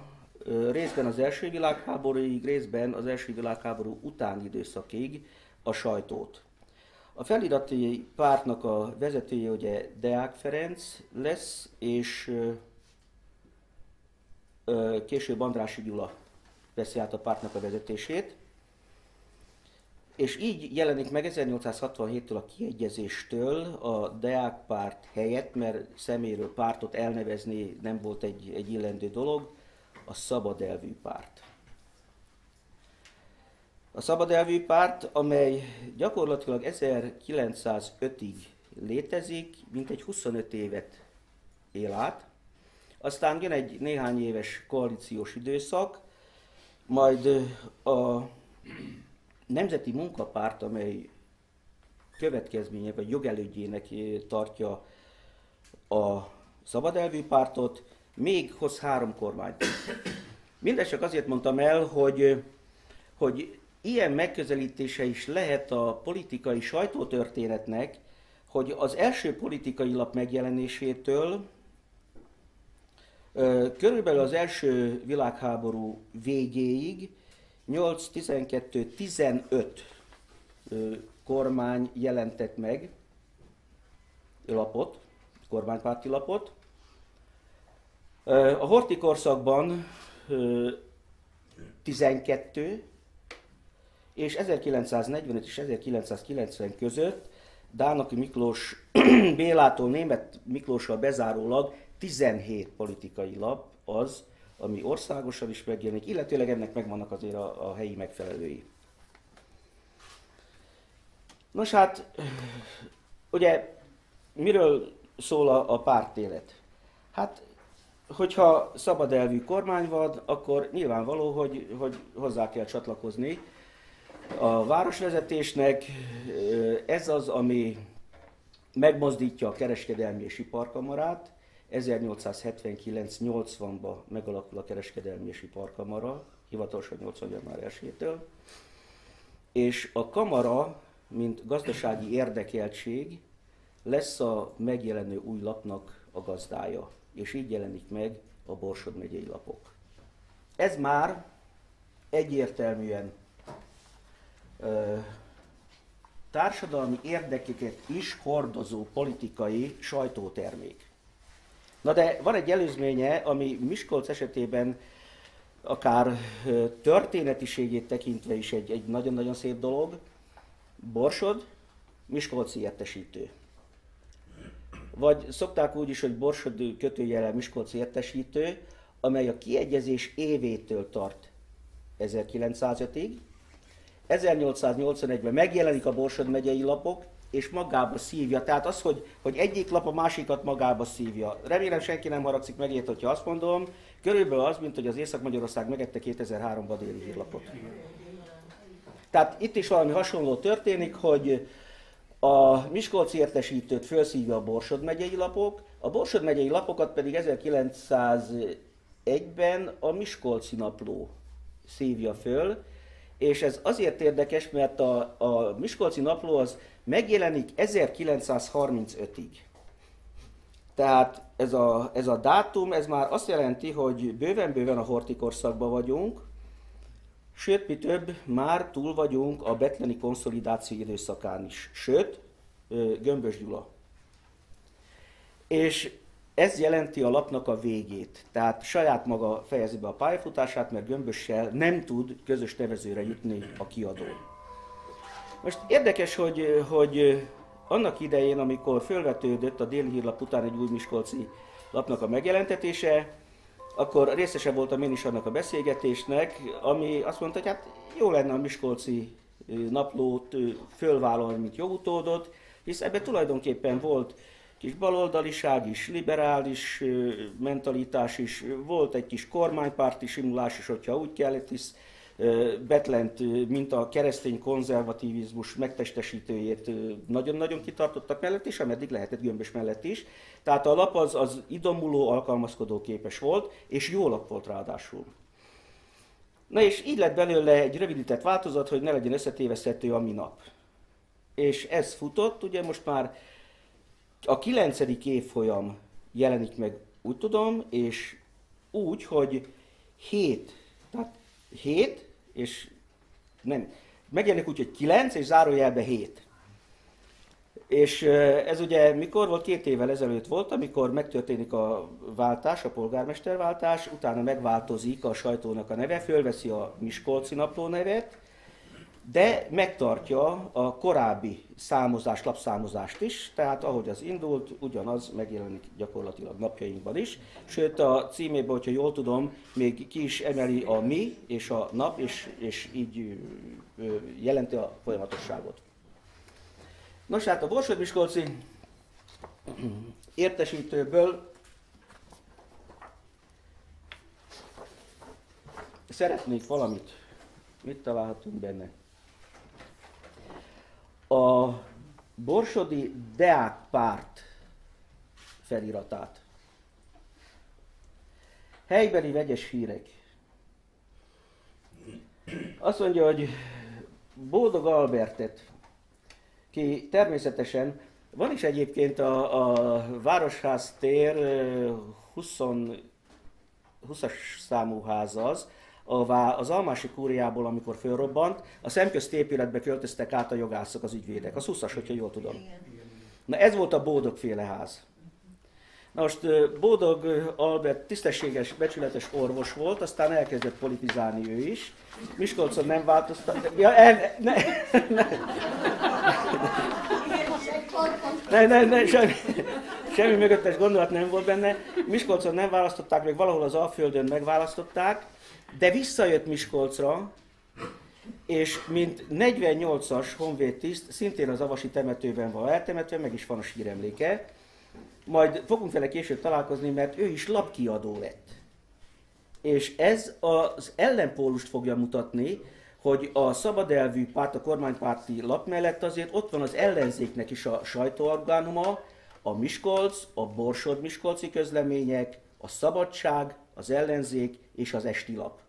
részben az első világháborúig, részben az első világháború utáni időszakig a sajtót. A felirati pártnak a vezetője ugye Deák Ferenc lesz, és később Andrássy Gyula veszi át a pártnak a vezetését. És így jelenik meg 1867-től a kiegyezéstől a Deák párt helyett, mert személyről pártot elnevezni nem volt egy illendő dolog, a Szabad Elvű párt. A Szabad Elvű párt, amely gyakorlatilag 1905-ig létezik, mintegy 25 évet él át, aztán jön egy néhány éves koalíciós időszak, majd a Nemzeti Munkapárt, amely következménye vagy jogelődjének tartja a Szabad Elvű pártot, még hoz 3 kormányt. Mindezt csak azért mondtam el, hogy ilyen megközelítése is lehet a politikai sajtótörténetnek, hogy az első politikai lap megjelenésétől körülbelül az első világháború végéig 8, 12, 15 kormány jelentett meg lapot, kormánypárti lapot. A Horthy korszakban 12, és 1945 és 1990 között Dánaki Miklós Bélától Németh Miklóssal bezárólag 17 politikai lap az, ami országosan is megjelenik, illetőleg ennek megvannak azért a helyi megfelelői. Nos hát, ugye miről szól a pártélet? Hát, hogyha szabad elvű kormány van, akkor nyilvánvaló, hogy hozzá kell csatlakozni a városvezetésnek. Ez az, ami megmozdítja a kereskedelmi és iparkamarát. 1879-80-ban megalakul a kereskedelmi és iparkamara, hivatalosan 80. január 1-től. És a kamara, mint gazdasági érdekeltség, lesz a megjelenő új lapnak a gazdája. És így jelenik meg a Borsod megyei lapok. Ez már egyértelműen társadalmi érdekeket is hordozó politikai sajtótermék. Na de van egy előzménye, ami Miskolc esetében akár történetiségét tekintve is egy nagyon-nagyon szép dolog. Borsod, miskolci értesítő. Vagy szokták úgy is, hogy Borsod kötőjellel miskolci értesítő. amely a kiegyezés évétől tart 1905-ig. 1881-ben megjelenik a Borsod megyei lapok, és magába szívja. Tehát az, hogy egyik lap a másikat magába szívja. Remélem senki nem haragszik megért, hogyha azt mondom, körülbelül az, mint hogy az Észak-Magyarország megette 2003-ban a Déli Hírlapot. Tehát itt is valami hasonló történik, hogy a Miskolci Értesítőt felszívja a Borsod megyei lapok, a Borsod megyei lapokat pedig 1901-ben a Miskolci Napló szívja föl, és ez azért érdekes, mert a Miskolci Napló az megjelenik 1935-ig. Tehát ez a dátum, ez már azt jelenti, hogy bőven-bőven a Horthy korszakban vagyunk, sőt, mi több, már túl vagyunk a bethleni konszolidáció időszakán is. Sőt, Gömbös Gyula. És ez jelenti a lapnak a végét. Tehát saját maga fejezi be a pályafutását, mert Gömbössel nem tud közös nevezőre jutni a kiadó. Most érdekes, hogy annak idején, amikor fölvetődött a Déli Hírlap után egy új miskolci lapnak a megjelentetése, akkor részese voltam én is annak a beszélgetésnek, ami azt mondta, hogy hát jó lenne a Miskolci Naplót fölvállalni, mint jó utódot, hisz ebben tulajdonképpen volt kis baloldaliság is, liberális mentalitás is, volt egy kis kormánypárti simulás is, hogyha úgy kellett, hisz Bethlent, mint a keresztény konzervativizmus megtestesítőjét nagyon-nagyon kitartottak mellett, és ameddig lehetett Gömbös mellett is. Tehát a lap az idomuló, alkalmazkodó képes volt, és jó lap volt ráadásul. Na és így lett belőle egy rövidített változat, hogy ne legyen összetéveszthető a minap. És ez futott, ugye most már a 9. évfolyam jelenik meg, úgy tudom, és úgy, hogy 7, tehát 7, és nem, megjelenik úgy, hogy 9, és zárójelben 7. És ez ugye mikor volt? 2 évvel ezelőtt volt, amikor megtörténik a váltás, a polgármesterváltás, utána megváltozik a sajtónak a neve, fölveszi a Miskolci Napló nevet, de megtartja a korábbi számozást, lapszámozást is, tehát ahogy az indult, ugyanaz megjelenik gyakorlatilag napjainkban is. Sőt, a címében, hogyha jól tudom, még ki is emeli a mi és a nap, és így jelenti a folyamatosságot. Nos, hát a Borsod-Miskolci Értesítőből szeretnék valamit. Mit találhatunk benne? A borsodi Deák párt feliratát. Helybeli vegyes hírek. Azt mondja, hogy Boldog Albertet, ki természetesen, van is egyébként a Városház tér 20-as számú ház az Almási kúriából, amikor fölrobbant, a szemközt épületbe költöztek át a jogászok, az ügyvédek. Az 20-as, hogyha jól tudom. Na ez volt a Boldog-féle ház. Na most Boldog Albert tisztességes, becsületes orvos volt, aztán elkezdett politizálni ő is. Miskolcon nem változtat... Ja, semmi mögöttes gondolat nem volt benne. Miskolcon nem választották, meg valahol az Alföldön megválasztották, de visszajött Miskolcra, és mint 48-as honvédtiszt, szintén az avasi temetőben van eltemetve, meg is van a síremléke. Majd fogunk vele később találkozni, mert ő is lapkiadó lett. És ez az ellenpólust fogja mutatni, hogy a szabadelvű párt, a kormánypárti lap mellett azért ott van az ellenzéknek is a sajtóorgánuma, a Miskolc, a Borsod-Miskolci közlemények, a Szabadság, az Ellenzék és az Esti Lap.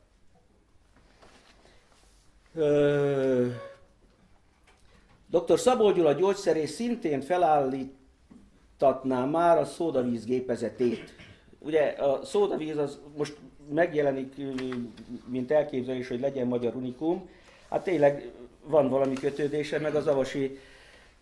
Dr. Szabó Gyula gyógyszerész szintén felállítatná már a szódavíz gépezetét. Ugye a szódavíz az most megjelenik, mint elképzelés, hogy legyen magyar unikum. Hát tényleg van valami kötődése, meg az avasi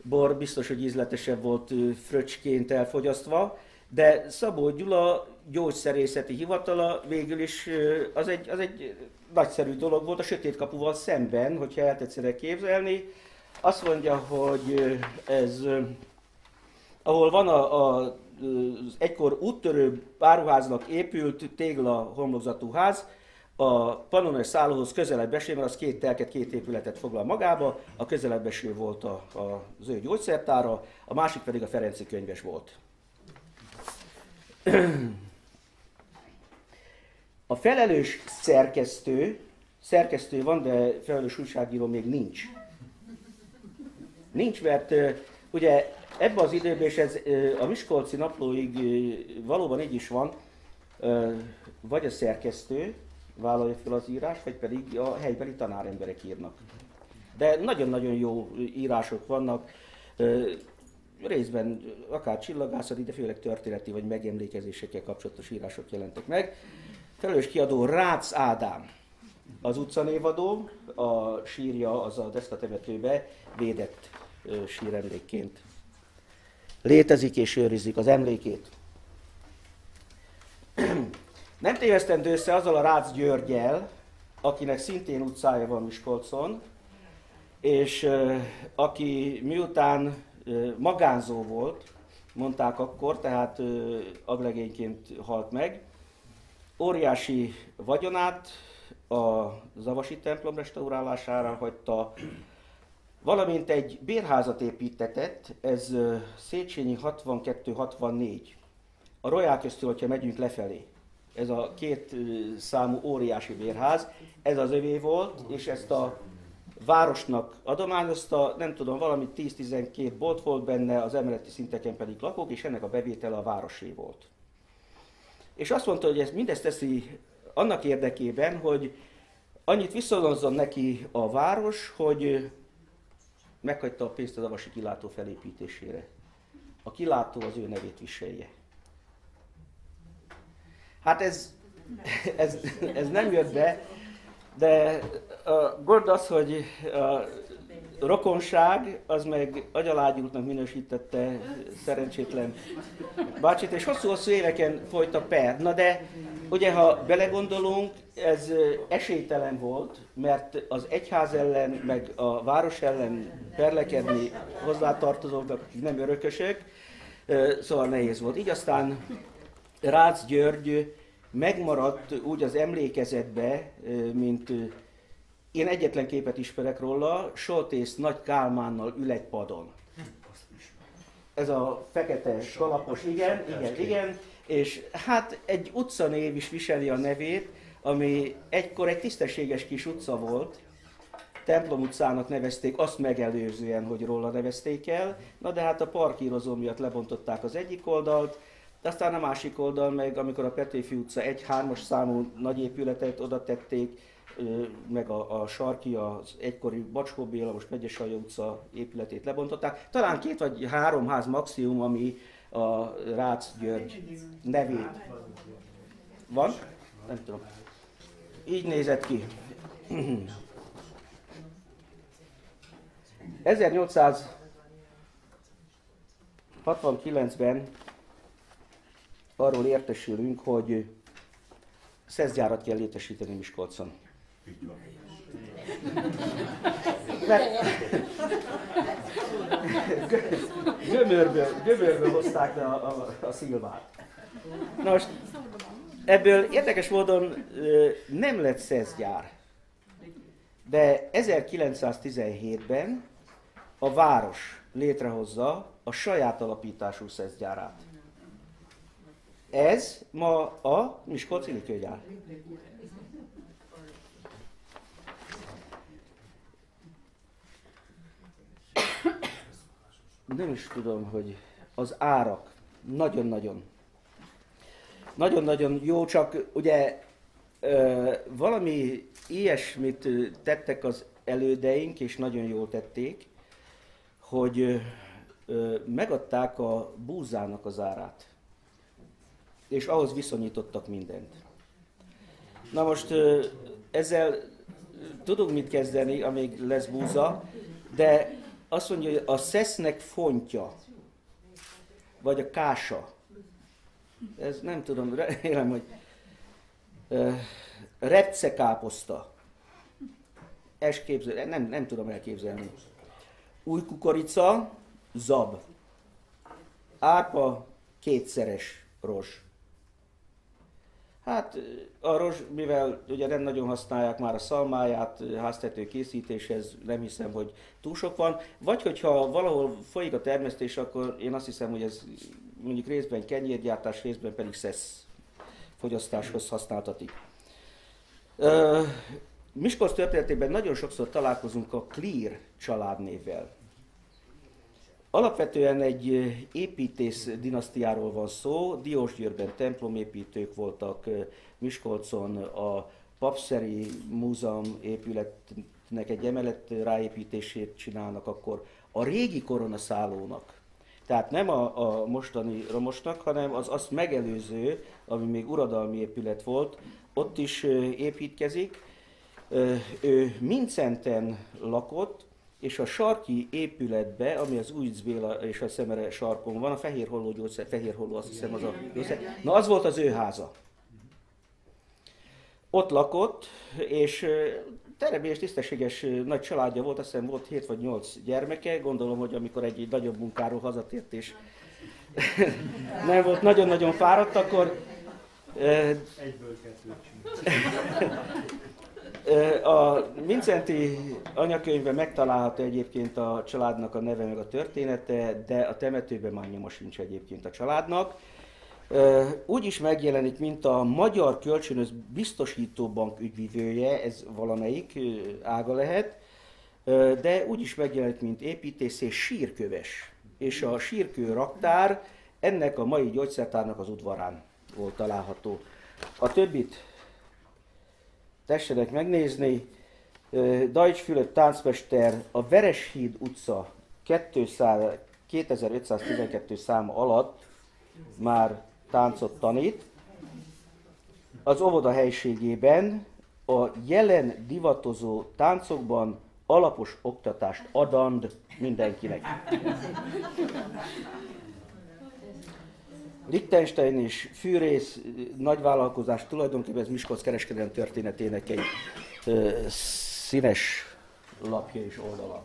bor biztos, hogy ízletesebb volt fröccsként elfogyasztva, de Szabó Gyula gyógyszerészeti hivatala végül is az egy nagyszerű dolog volt a Sötét Kapuval szemben, hogyha el tetszene képzelni. Azt mondja, hogy ez, ahol van a egykor úttörő áruháznak épült tégla homlokzatú ház, a Pannones szállóhoz közelebb eső, mert az 2 telket, 2 épületet foglal magába, a közelebb eső volt az ő gyógyszertára, a másik pedig a Ferenci könyves volt. A felelős szerkesztő van, de felelős újságíró még nincs. Nincs, mert ugye ebben az időben, és ez a Miskolci Naplóig valóban így is van, vagy a szerkesztő vállalja fel az írást, vagy pedig a helybeli tanáremberek írnak. De nagyon-nagyon jó írások vannak, részben akár csillagászati, de főleg történeti vagy megemlékezésekkel kapcsolatos írások jelentek meg. Felelős kiadó Rácz Ádám, az utcanévadó, a sírja az a deszkatemetőbe védett síremlékként létezik és őrizik az emlékét. Nem tévesztendő össze azzal a Rácz Györggyel, akinek szintén utcája van Miskolcon, és aki miután magánzó volt, mondták akkor, tehát aglegényként halt meg, óriási vagyonát a Zavasi templom restaurálására hagyta, valamint egy bérházat építetett, ez Széchenyi 62-64. A Royal köztől, hogyha megyünk lefelé. Ez a 2 számú óriási bérház, ez az övé volt, és ezt a városnak adományozta, nem tudom, valami 10-12 bolt volt benne, az emeleti szinteken pedig lakók, és ennek a bevétele a városé volt. És azt mondta, hogy ez mindezt teszi annak érdekében, hogy annyit viszonozzon neki a város, hogy meghagyta a pénzt a Zavasi kilátó felépítésére. A kilátó az ő nevét viselje. Hát ez nem jött be, de a gond az, hogy a rokonság, az meg agyalágyultnak minősítette szerencsétlen bácsit, és hosszú-hosszú éveken folyt a per. Na de, ugye ha belegondolunk, ez esélytelen volt, mert az egyház ellen, meg a város ellen perlekedni hozzátartozóknak, akik nem örökösök, szóval nehéz volt. Így aztán Rácz György megmaradt úgy az emlékezetbe, mint én egyetlen képet ismerek róla, Soltész Nagy Kálmánnal ül egy padon. Ez a fekete kalapos, igen, és hát egy utcanév is viseli a nevét, ami egykor egy tisztességes kis utca volt, Templom utcának nevezték, azt megelőzően, hogy róla nevezték el, na de hát a parkírozó miatt lebontották az egyik oldalt, de aztán a másik oldal meg, amikor a Petőfi utca 1-3-as számú nagy épületet oda tették, meg a sarki, az egykori Bacskó Béla, most Megyes-Alja utca épületét lebontották. Talán 2 vagy 3 ház maximum, ami a Rácz György nevét. Van? Nem tudom. Így nézett ki. 1869-ben arról értesülünk, hogy szeszgyárat kell létesíteni Miskolcon. Gömörből hozták le a szilvát. Na most ebből érdekes módon nem lett szeszgyár, de 1917-ben a város létrehozza a saját alapítású szeszgyárát. Ez ma a Miskolci likőrgyár. Nem is tudom, hogy az árak nagyon-nagyon jó, csak ugye valami ilyesmit tettek az elődeink, és nagyon jól tették, hogy megadták a búzának az árát, és ahhoz viszonyítottak mindent. Na most ezzel tudunk mit kezdeni, amíg lesz búza, de azt mondja, hogy a szesznek fontja, vagy a kása, ez nem tudom, remélem, hogy repcekáposzta, nem tudom elképzelni. Új kukorica, zab, árpa, kétszeres rozs. Hát a rozs, mivel ugye nem nagyon használják már a szalmáját háztető készítéshez, nem hiszem, hogy túl sok van. Vagy hogyha valahol folyik a termesztés, akkor én azt hiszem, hogy ez mondjuk részben kenyérgyártás, részben pedig szesz fogyasztáshoz használtatik. Miskolc történetében nagyon sokszor találkozunk a Clear családnévvel. Alapvetően egy építész dinasztiáról van szó, Diósgyőrben templomépítők voltak, Miskolcon a Papszeri Múzeum épületnek egy emelet ráépítését csinálnak akkor a régi koronaszállónak. Tehát nem a mostani romosnak, hanem az azt megelőző, ami még uradalmi épület volt, ott is építkezik. Ő Mincenten lakott, és a sarki épületbe, ami az Újc Béla és a Szemere sarkon van, a Fehérholló gyógyszer, Fehérholló azt hiszem az a gyógyszer, na az volt az ő háza. Ott lakott, és terebélyes, tisztességes nagy családja volt, azt hiszem volt 7 vagy 8 gyermeke, gondolom, hogy amikor egy nagyobb munkáról hazatért, és nem volt nagyon-nagyon fáradt, akkor... Egyből kettőt. A Mincenti anyakönyvben megtalálható egyébként a családnak a neve meg a története, de a temetőben már nyoma sincs egyébként a családnak. Úgy is megjelenik, mint a Magyar Kölcsönös Biztosító Bank ügyvivője, ez valamelyik ága lehet, de úgy is megjelenik, mint építész és sírköves. És a sírkő raktár ennek a mai gyógyszertárnak az udvarán volt található. A többit tessenek megnézni. Deutsch-Fülöp táncmester a Vereshíd utca 2512 száma alatt már táncot tanít. Az óvoda helységében a jelen divatozó táncokban alapos oktatást adand mindenkinek. Liechtenstein és Fűrész nagyvállalkozás tulajdonképpen ez Miskolc kereskedelem történetének egy színes lapja és oldala.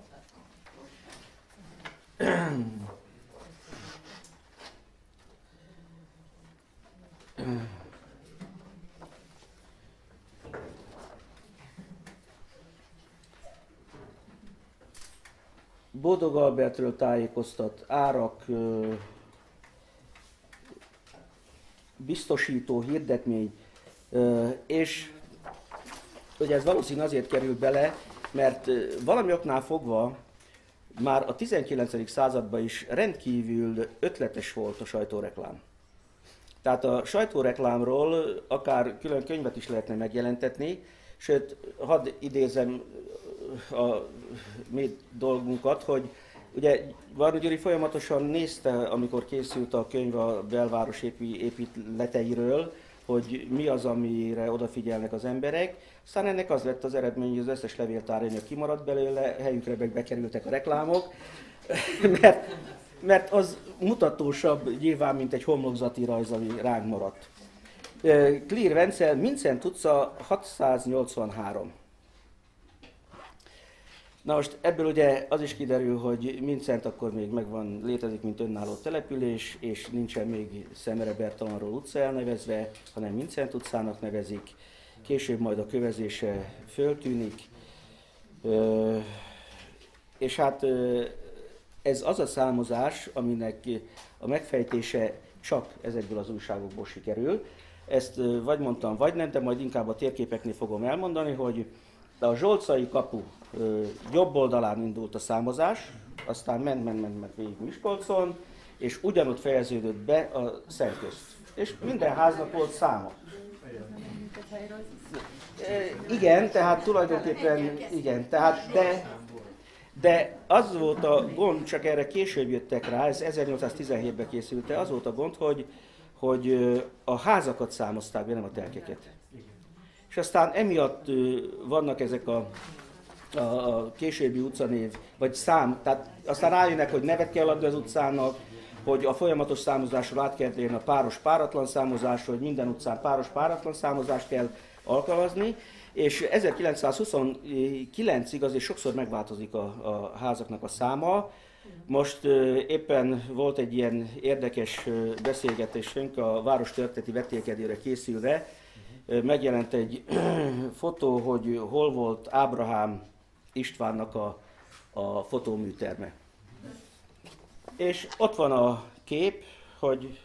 Boldog Albertről tájékoztat, árak, biztosító, hirdetmény, és ugye ez valószínűleg azért kerül bele, mert valami oknál fogva már a 19. században is rendkívül ötletes volt a sajtóreklám. Tehát a sajtóreklámról akár külön könyvet is lehetne megjelentetni, sőt, hadd idézem a mi dolgunkat, hogy ugye Varga Gyuri folyamatosan nézte, amikor készült a könyv a belváros épületeiről, hogy mi az, amire odafigyelnek az emberek. Aztán ennek az lett az eredmény, hogy az összes levéltáranyag kimaradt belőle, helyükre bekerültek a reklámok, mert az mutatósabb nyilván, mint egy homlokzati rajz, ami ránk maradt. Clear Vencel, Mincent utca 683. Na most ebből ugye az is kiderül, hogy Mincent akkor még létezik, mint önálló település, és nincsen még Szemere Bertalanról utca elnevezve, hanem Mincent utcának nevezik. Később majd a kövezése föltűnik. És hát ez az a számozás, aminek a megfejtése csak ezekből az újságokból sikerül. Ezt vagy mondtam, vagy nem, de majd inkább a térképeknél fogom elmondani, hogy a Zsolcai kapu jobb oldalán indult a számozás, aztán ment végig Miskolcon, és ugyanott fejeződött be a Szentközt. És minden háznak volt száma. Igen, tehát tulajdonképpen igen, tehát de az volt a gond, csak erre később jöttek rá, ez 1817-ben készült el, az volt a gond, hogy a házakat számozták be, nem a telkeket. És aztán emiatt vannak ezek a későbbi utcanév, vagy szám, tehát aztán rájönnek, hogy nevet kell adni az utcának, hogy a folyamatos számozásról át kell térni a páros-páratlan számozásról, hogy minden utcán páros-páratlan számozást kell alkalmazni, és 1929-ig azért sokszor megváltozik a házaknak a száma. Most éppen volt egy ilyen érdekes beszélgetésünk a várostörténeti vetélkedőre készülve. Megjelent egy fotó, hogy hol volt Ábrahám Istvánnak a fotóműterme. És ott van a kép, hogy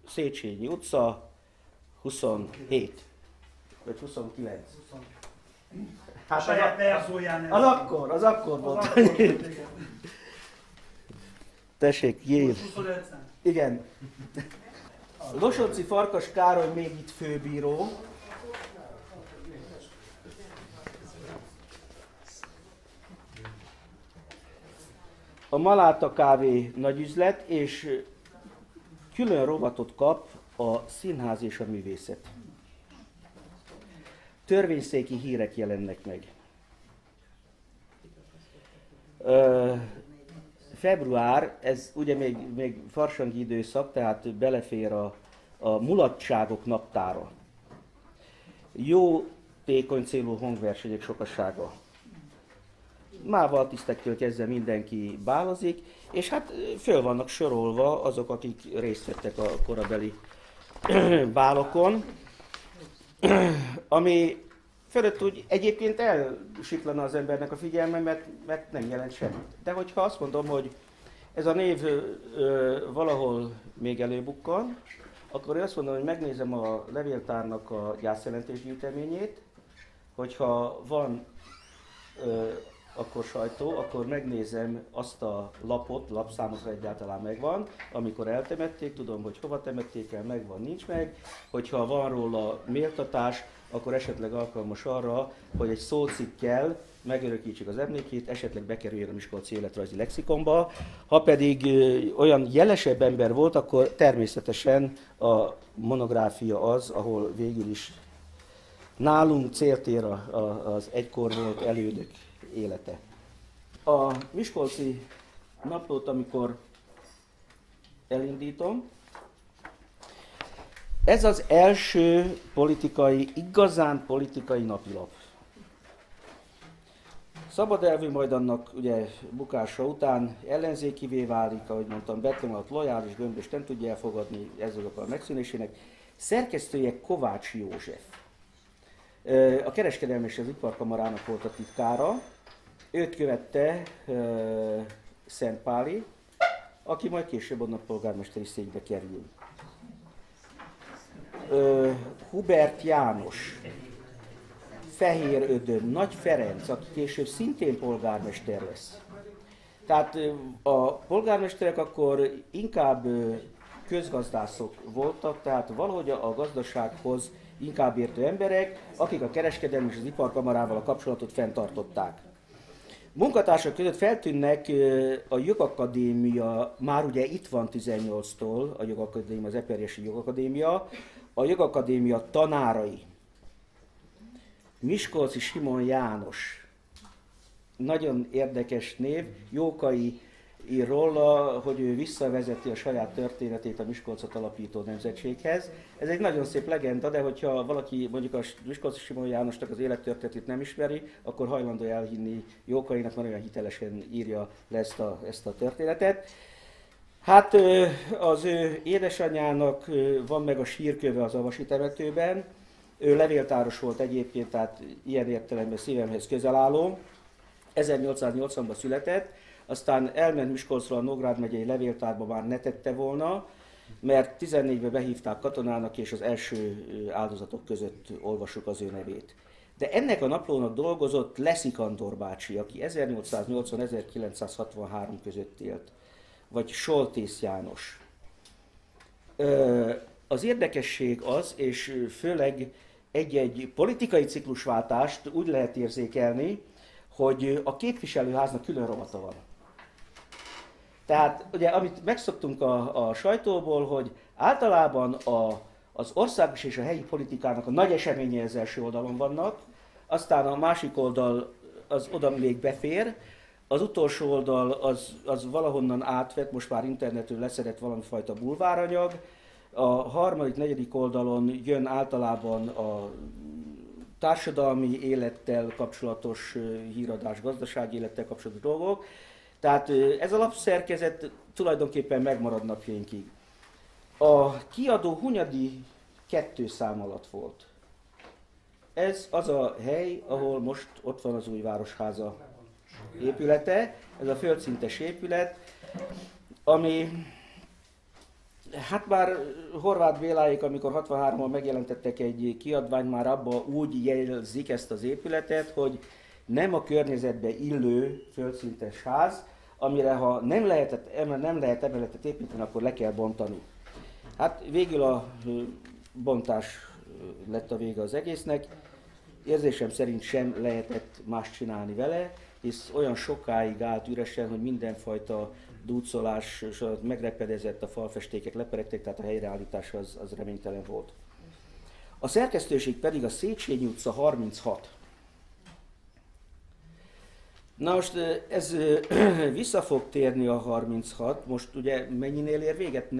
Széchenyi utca 27, vagy 29. Hát saját verzióján az akkor volt. Tessék, Jél. Igen. Losonci Farkas Károly még itt főbíró. A Maláta kávé nagyüzlet, és külön rovatot kap a színház és a művészet. Törvényszéki hírek jelennek meg. Február, ez ugye még farsangi időszak, tehát belefér a mulatságok naptára. Jó tékony célú hangversenyek sokasága. Mával tisztektől kezdve mindenki bálozik, és hát föl vannak sorolva azok, akik részt vettek a korabeli bálokon, ami fölött úgy egyébként elsiklana az embernek a figyelme, mert nem jelent semmit. De hogyha azt mondom, hogy ez a név valahol még előbukkan, akkor én azt mondom, hogy megnézem a levéltárnak a gyászjelentés gyűjteményét, hogyha van akkor sajtó, akkor megnézem azt a lapot, lapszámokra egyáltalán megvan, amikor eltemették, tudom, hogy hova temették el, megvan, nincs meg, hogyha van róla méltatás, akkor esetleg alkalmas arra, hogy egy szócikkel megörökítsük az emlékét, esetleg bekerüljön a Miskolci életrajzi lexikonba. Ha pedig olyan jelesebb ember volt, akkor természetesen a monográfia az, ahol végül is nálunk céltér az egykor volt elődök élete. A Miskolci naplót, amikor elindítom, ez az első igazán politikai napilap. Szabad elvű majd annak ugye bukása után ellenzékivé válik, ahogy mondtam, Betlen alatt lojális, Gömbös nem tudja elfogadni ezek a megszűnésének. Szerkesztője Kovács József. A kereskedelmi és az iparkamarának volt a titkára, őt követte Szentpáli, aki majd később onnan polgármesteri székbe kerül. Hubert János, Fehér Ödön, Nagy Ferenc, aki később szintén polgármester lesz. Tehát a polgármesterek akkor inkább közgazdászok voltak, tehát valahogy a gazdasághoz inkább értő emberek, akik a kereskedelmi és az iparkamarával a kapcsolatot fenntartották. Munkatársak között feltűnnek a Jogakadémia, már ugye itt van 18-tól a Jogakadémia, az Eperjesi Jogakadémia, a Jogakadémia tanárai. Miskolci Simon János, nagyon érdekes név, Jókai ír róla, hogy ő visszavezeti a saját történetét a Miskolcot alapító nemzetséghez. Ez egy nagyon szép legenda, de hogyha valaki mondjuk a Miskolci Simon Jánosnak az élettörténetét nem ismeri, akkor hajlandó elhinni Jókainak, mert olyan hitelesen írja le ezt a történetet. Hát az ő édesanyjának van meg a sírköve az Avasi temetőben, ő levéltáros volt egyébként, tehát ilyen értelemben szívemhez közel álló. 1880-ban született, aztán elment Miskolcról a Nógrád megyei levéltárba, már ne tette volna, mert 14-ben behívták katonának, és az első áldozatok között olvassuk az ő nevét. De ennek a naplónak dolgozott Leszik Andor bácsi, aki 1880-1963 között élt, vagy Soltész János. Az érdekesség az, és főleg egy-egy politikai ciklusváltást úgy lehet érzékelni, hogy a képviselőháznak külön rovata van. Tehát ugye, amit megszoktunk a sajtóból, hogy általában az országos és a helyi politikának a nagy eseményei az első oldalon vannak, aztán a másik oldal az oda még befér, az utolsó oldal az valahonnan átvett, most már internetről leszedett valamifajta bulváranyag, a harmadik, negyedik oldalon jön általában a társadalmi élettel kapcsolatos híradás, gazdasági élettel kapcsolatos dolgok. Tehát ez a lapszerkezet tulajdonképpen megmarad napjainkig. A kiadó Hunyadi 2 szám alatt volt. Ez az a hely, ahol most ott van az új Városháza épülete, ez a földszintes épület, ami hát már Horváth Béláék, amikor 63-ban megjelentettek egy kiadványt, már abba úgy jelzik ezt az épületet, hogy nem a környezetbe illő földszintes ház, amire ha nem lehet emeletet építeni, akkor le kell bontani. Hát végül a bontás lett a vége az egésznek. Érzésem szerint sem lehetett más csinálni vele, hisz olyan sokáig állt üresen, hogy mindenfajta dúcolás megrepedezett, a falfestékek leperegtek, tehát a helyreállítás az reménytelen volt. A szerkesztőség pedig a Széchenyi utca 36. Na most ez vissza fog térni a 36, most ugye mennyinél ér véget?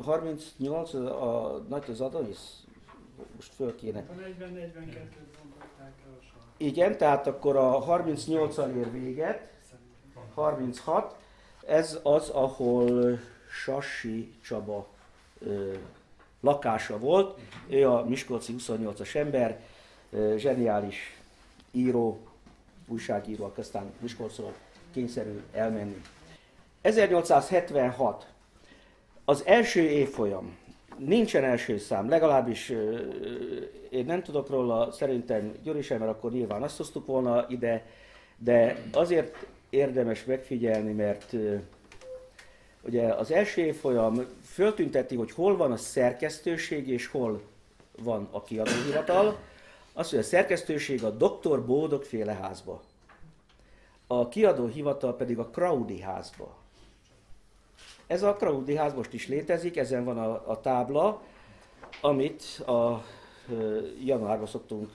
38 a nagy az Adonis? Most föl kéne. A 40-42-t bontották el a sor. Igen, tehát akkor a 38-al ér véget, 36, ez az, ahol Sassi Csaba lakása volt. Ő a miskolci 28-as ember, zseniális író, újságíró, aztán Miskolcról kényszerül elmenni. 1876. Az első évfolyam. Nincsen első szám, legalábbis én nem tudok róla, szerintem Gyuri sem, mert akkor nyilván azt hoztuk volna ide, de azért érdemes megfigyelni, mert ugye az első évfolyam föltünteti, hogy hol van a szerkesztőség és hol van a kiadóhivatal. Azt mondja, a szerkesztőség a Dr. Bódog-féle házba, a kiadóhivatal pedig a Kraudi házba. Ez a Kraudi ház most is létezik, ezen van a tábla, amit a januárban szoktunk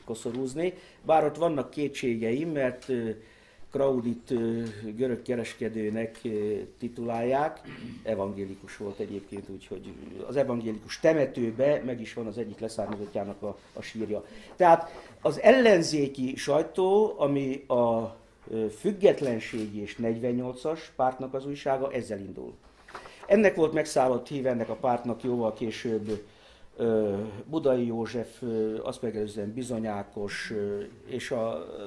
koszorúzni. Bár ott vannak kétségeim, mert Kraudit görög kereskedőnek titulálják, evangélikus volt egyébként, úgyhogy az evangélikus temetőbe meg is van az egyik leszármazottjának a sírja. Tehát az ellenzéki sajtó, ami a Függetlenségi és 48-as pártnak az újsága, ezzel indul. Ennek volt megszállott híve, ennek a pártnak jóval később Budai József, azt megelőzően Bizony Ákos, és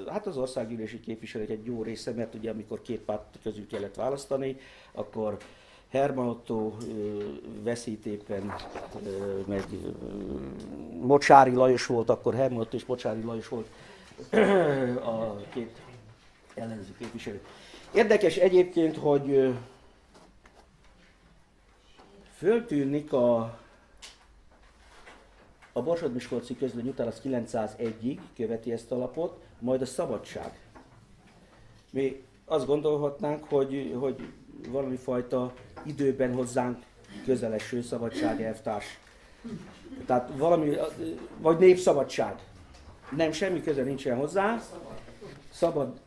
hát az országgyűlési képviselők egy jó része, mert ugye amikor két párt közül kellett választani, akkor Herman Otto veszít éppen, meg Mocsáry Lajos volt, akkor Herman Otto és Mocsáry Lajos volt a két ellenző képviselő. Érdekes egyébként, hogy föltűnik a Borsod-Miskolci Közlöny után az 901-ig követi ezt a lapot, majd a Szabadság. Mi azt gondolhatnánk, hogy valami fajta időben hozzánk közeleső Szabadság elvtárs. Tehát valami, vagy Népszabadság. Nem, semmi köze nincsen hozzá. Szabad...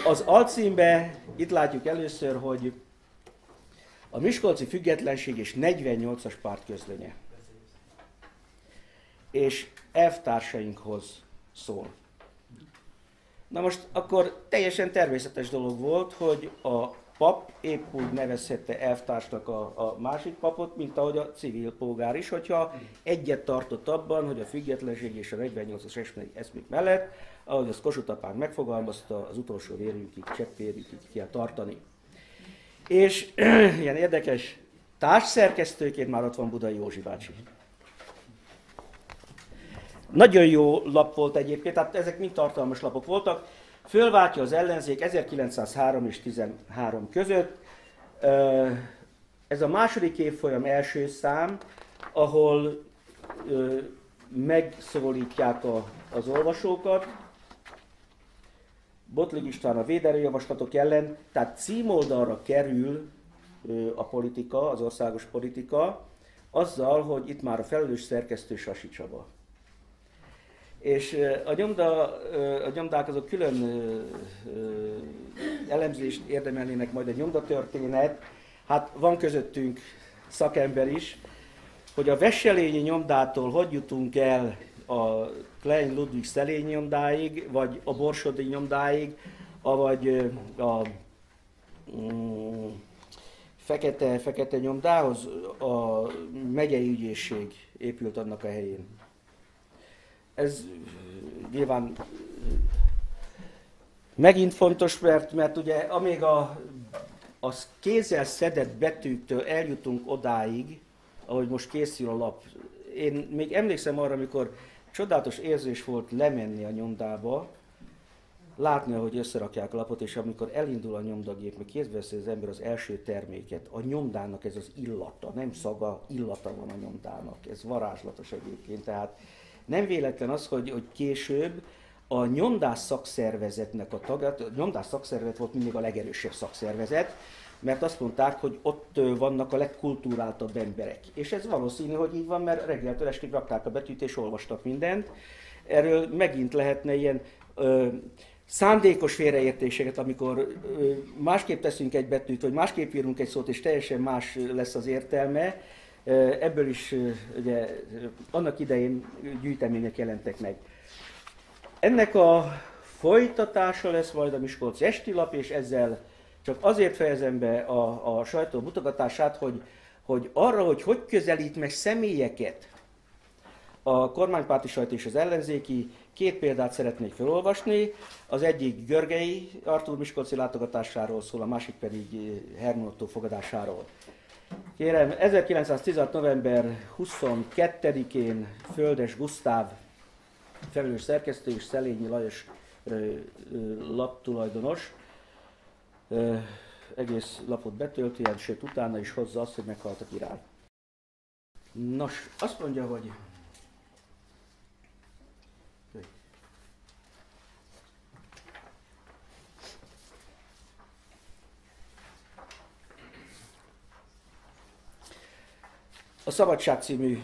Az alcímbe itt látjuk először, hogy a Miskolci Függetlenség és 48-as párt közlönye. És elvtársainkhoz szól. Na most akkor teljesen természetes dolog volt, hogy a pap épp úgy nevezhette elvtársnak a másik papot, mint ahogy a civil polgár is, hogyha egyet tartott abban, hogy a függetlenség és a 48-as eszmék mellett, ahogy azt Kossuth apánk megfogalmazta, az utolsó vérünkig, cseppvérünkig kell tartani. És ilyen érdekes társszerkesztőként már ott van Budai Józsi bácsi. Nagyon jó lap volt egyébként, tehát ezek mind tartalmas lapok voltak. Fölváltja az ellenzék 1903 és 13 között. Ez a második évfolyam első szám, ahol megszólítják az olvasókat. Bottling István a védelőjavaslatok ellen, tehát címoldalra kerül a politika, az országos politika, azzal, hogy itt már a felelős szerkesztő Sassi Csaba. És a nyomdák azok külön elemzést érdemelnének, majd egy nyomdatörténet. Hát van közöttünk szakember is, hogy a Wesselényi nyomdától hogy jutunk el a Klein Ludwig Szelény nyomdáig, vagy a Borsodi nyomdáig, vagy a Fekete nyomdához a megyei ügyészség épült annak a helyén. Ez nyilván megint fontos, mert ugye amíg a kézzel szedett betűktől eljutunk odáig, ahogy most készül a lap. Én még emlékszem arra, amikor csodálatos érzés volt lemenni a nyomdába, látni, ahogy összerakják a lapot, és amikor elindul a nyomdagép, meg kézbe veszi az ember az első terméket, a nyomdának ez az illata, nem szaga, illata van a nyomdának. Ez varázslatos egyébként. Tehát nem véletlen az, hogy később a nyomdás szakszervezetnek a tagja, a nyomdás szakszervezet volt mindig a legerősebb szakszervezet, mert azt mondták, hogy ott vannak a legkulturáltabb emberek. És ez valószínű, hogy így van, mert reggeltől estig rakták a betűt és olvastak mindent. Erről megint lehetne ilyen szándékos félreértéseket, amikor másképp teszünk egy betűt, vagy másképp írunk egy szót, és teljesen más lesz az értelme. Ebből is ugye, annak idején gyűjtemények jelentek meg. Ennek a folytatása lesz majd a Miskolci Esti Lap, és ezzel csak azért fejezem be a sajtó mutogatását, hogy arra, hogy közelít meg személyeket a kormánypárti sajtó és az ellenzéki, két példát szeretnék felolvasni. Az egyik Görgei Artúr miskolci látogatásáról szól, a másik pedig Herman Ottó fogadásáról. Kérem, 1916. november 22-én Földes Gusztáv felelős szerkesztő és Szelényi Lajos laptulajdonos egész lapot betölti, sőt utána is hozza azt, hogy meghalt a király. Nos, azt mondja, hogy a Szabadság című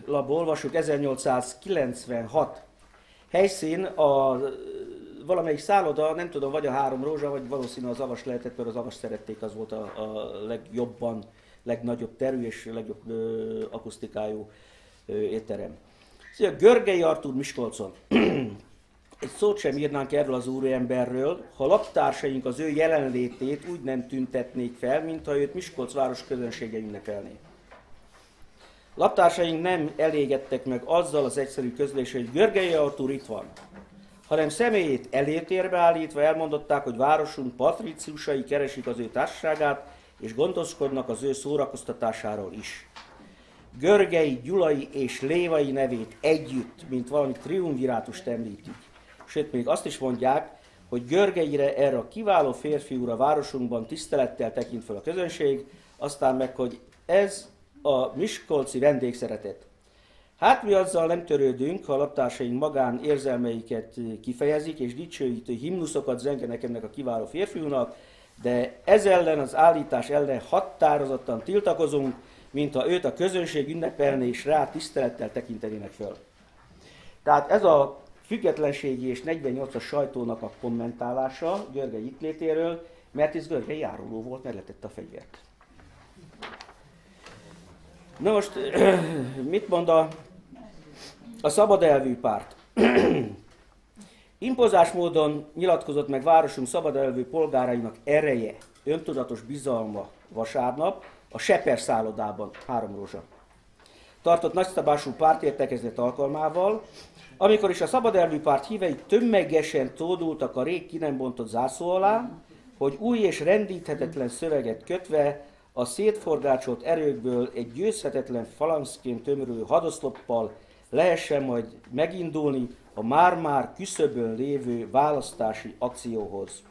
lapból olvasjuk, 1896. Helyszín a valamelyik szálloda, nem tudom, vagy a Három Rózsa, vagy valószínű az Avas lehetett, mert az Avas szerették, az volt a legjobban, legnagyobb terű és legjobb akusztikájú étterem. Szóval Görgei Artúr Miskolcon. Egy szót sem írnánk erről az úriemberről, ha laptársaink az ő jelenlétét úgy nem tüntetnék fel, mintha őt Miskolc város közönsége ünnepelné. Laptársaink nem elégedtek meg azzal az egyszerű közléssel, hogy Görgei Artúr itt van, hanem személyét előtérbe állítva elmondották, hogy városunk patriciusai keresik az ő társaságát, és gondoskodnak az ő szórakoztatásáról is. Görgei, Gyulai és Lévai nevét együtt, mint valami triumvirátust említik. Sőt, még azt is mondják, hogy Görgeire, erre a kiváló férfiúra városunkban tisztelettel tekint fel a közönség, aztán meg, hogy ez a miskolci vendégszeretet. Hát mi azzal nem törődünk, ha a laptársaink magán érzelmeiket kifejezik, és dicsőítő himnuszokat zengenek ennek a kiváló férfiúnak, de ez ellen, az állítás ellen határozottan tiltakozunk, mintha őt a közönség ünnepelné és rá tisztelettel tekintenének föl. Tehát ez a függetlenségi és 48-as sajtónak a kommentálása Görgei itt létéről, mert ez Görgei járuló volt, mert letette a fegyvert. Na most, mit mond a szabad elvű párt? Impozás módon nyilatkozott meg városunk szabad elvű polgárainak ereje, öntudatos bizalma vasárnap a Seper szállodában, Háromrózsa. Tartott nagyszabású pártértekezlet alkalmával, amikor is a szabad elvű párt hívei tömegesen tódultak a rég ki nem bontott zászló alá, hogy új és rendíthetetlen szöveget kötve a szétforgácsolt erőkből egy győzhetetlen falanszként tömörülő hadoszloppal lehessen majd megindulni a már-már küszöbön lévő választási akcióhoz.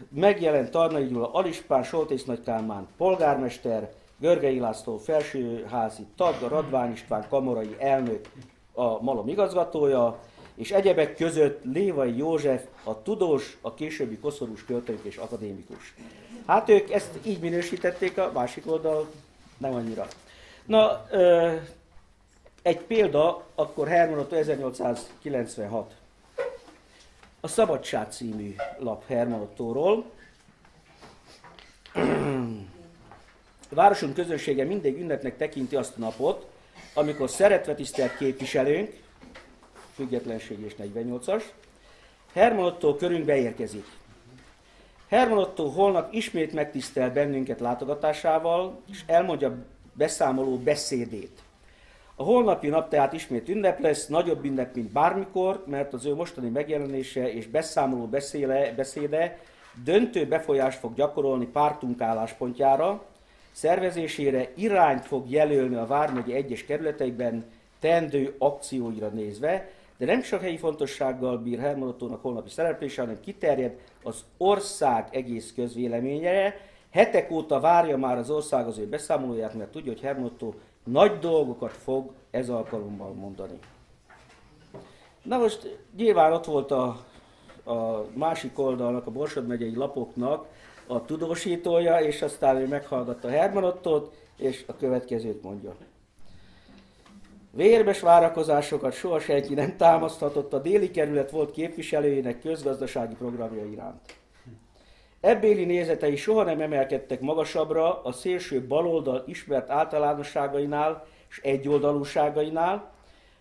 Megjelent Tarnai Gyula alispán, Soltész Nagy Kálmán polgármester, Görgei László felsőházi tag, Radvány István kamarai elnök, a Malom igazgatója, és egyebek között Lévai József, a tudós, a későbbi koszorús költők és akadémikus. Hát ők ezt így minősítették, a másik oldal nem annyira. Na, egy példa, akkor Herman Ottó 1896. A Szabadság című lap Herman Ottóról. A városunk közönsége mindig ünnepnek tekinti azt a napot, amikor szeretve tisztelt képviselőnk, függetlenség és 48-as, Herman Ottó körünkbe érkezik. Herman Ottó holnap ismét megtisztel bennünket látogatásával, és elmondja beszámoló beszédét. A holnapi nap tehát ismét ünnep lesz, nagyobb ünnep, mint bármikor, mert az ő mostani megjelenése és beszámoló beszéde döntő befolyást fog gyakorolni pártunk álláspontjára, szervezésére, irányt fog jelölni a vármegye egyes kerületeiben teendő akcióira nézve, de nem csak helyi fontossággal bír Herman Ottónak holnapi szereplése, hanem kiterjed az ország egész közvéleményére. Hetek óta várja már az ország az ő beszámolóját, mert tudja, hogy Herman Ottó nagy dolgokat fog ez alkalommal mondani. Na most nyilván ott volt a másik oldalnak, a Borsod megyei lapoknak a tudósítója, és aztán ő meghallgatta Herman Ottót, és a következőt mondja. Vérbes várakozásokat soha senki nem támaszthatott a déli kerület volt képviselőjének közgazdasági programja iránt. Ebbéli nézetei soha nem emelkedtek magasabbra a szélső baloldal ismert általánosságainál és egyoldalúságainál,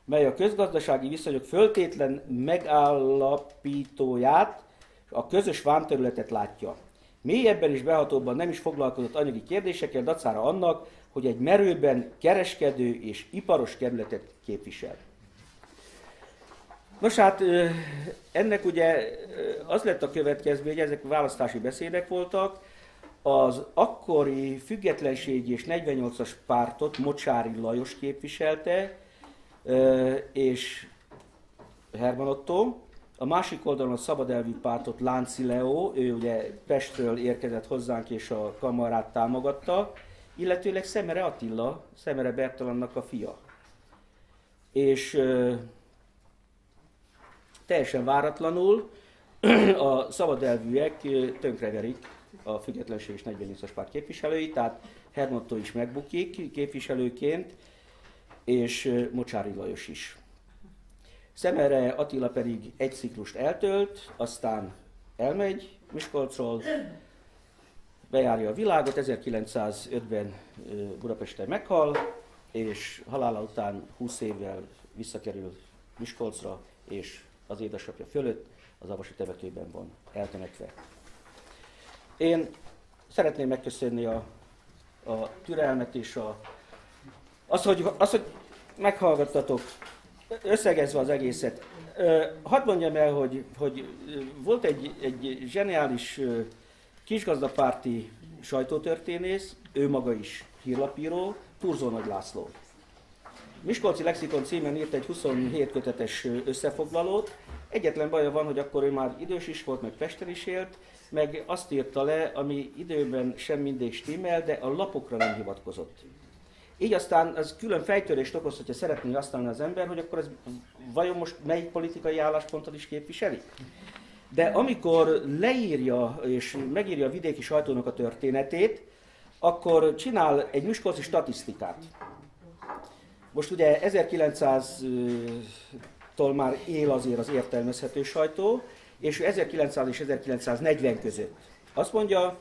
mely a közgazdasági viszonyok föltétlen megállapítóját, a közös vámterületet látja. Mélyebben és behatóbban nem is foglalkozott anyagi kérdésekkel, dacára annak, hogy egy merőben kereskedő és iparos kerületet képvisel. Nos hát, ennek ugye az lett a következménye, ezek választási beszédek voltak, az akkori függetlenségi és 48-as pártot Mocsáry Lajos képviselte, és Herman Ottó, a másik oldalon a szabadelvű pártot Lánci Leó, ő ugye Pestről érkezett hozzánk és a kamarát támogatta, illetőleg Szemere Attila, Szemere Bertalannak a fia. És teljesen váratlanul a szabadelvűek tönkreverik a függetlenség és 48-as párt képviselőit, tehát Herman Ottó is megbukik képviselőként, és Mocsáry Lajos is. Szemere Attila pedig egy ciklust eltölt, aztán elmegy Miskolcról, bejárja a világot, 1905-ben Budapesten meghal, és halála után 20 évvel visszakerül Miskolcra, és az édesapja fölött az avasi temetőben van eltemetve. Én szeretném megköszönni a türelmet és azt, hogy meghallgattatok, összegezve az egészet. Hadd mondjam el, hogy volt egy zseniális kisgazdapárti sajtótörténész, ő maga is hírlapíró, Thurzó Nagy László. Miskolci Lexikon címen írt egy 27 kötetes összefoglalót. Egyetlen baja van, hogy akkor ő már idős is volt, meg Pesten is élt, meg azt írta le, ami időben sem mindig stimmel, de a lapokra nem hivatkozott. Így aztán az külön fejtörést okoz, hogyha szeretné használni az ember, hogy akkor ez vajon most melyik politikai álláspontot is képviseli? De amikor leírja és megírja a vidéki sajtónak a történetét, akkor csinál egy miskolci statisztikát. Most ugye 1900-tól már él azért az értelmezhető sajtó, és 1900 és 1940 között. Azt mondja,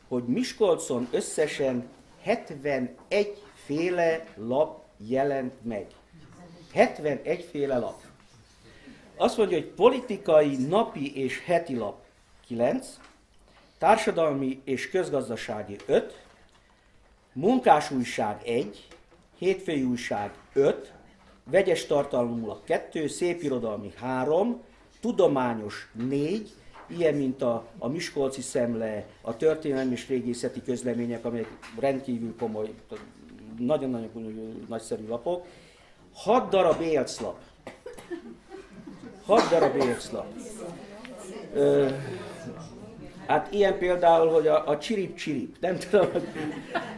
hogy Miskolcon összesen 71 féle lap jelent meg. 71 féle lap. Azt mondja, hogy politikai, napi és heti lap 9, társadalmi és közgazdasági 5, munkásújság 1, hétfői újság 5, vegyes tartalmú lap 2, szépirodalmi 3, tudományos 4, ilyen mint a Miskolci Szemle, a történelmi és régészeti közlemények, amelyek rendkívül komoly, nagyon-nagyon nagyszerű lapok, 6 darab élclap. 6 darab élclap. Hát ilyen például, hogy a Csirip-Csirip, nem tudom,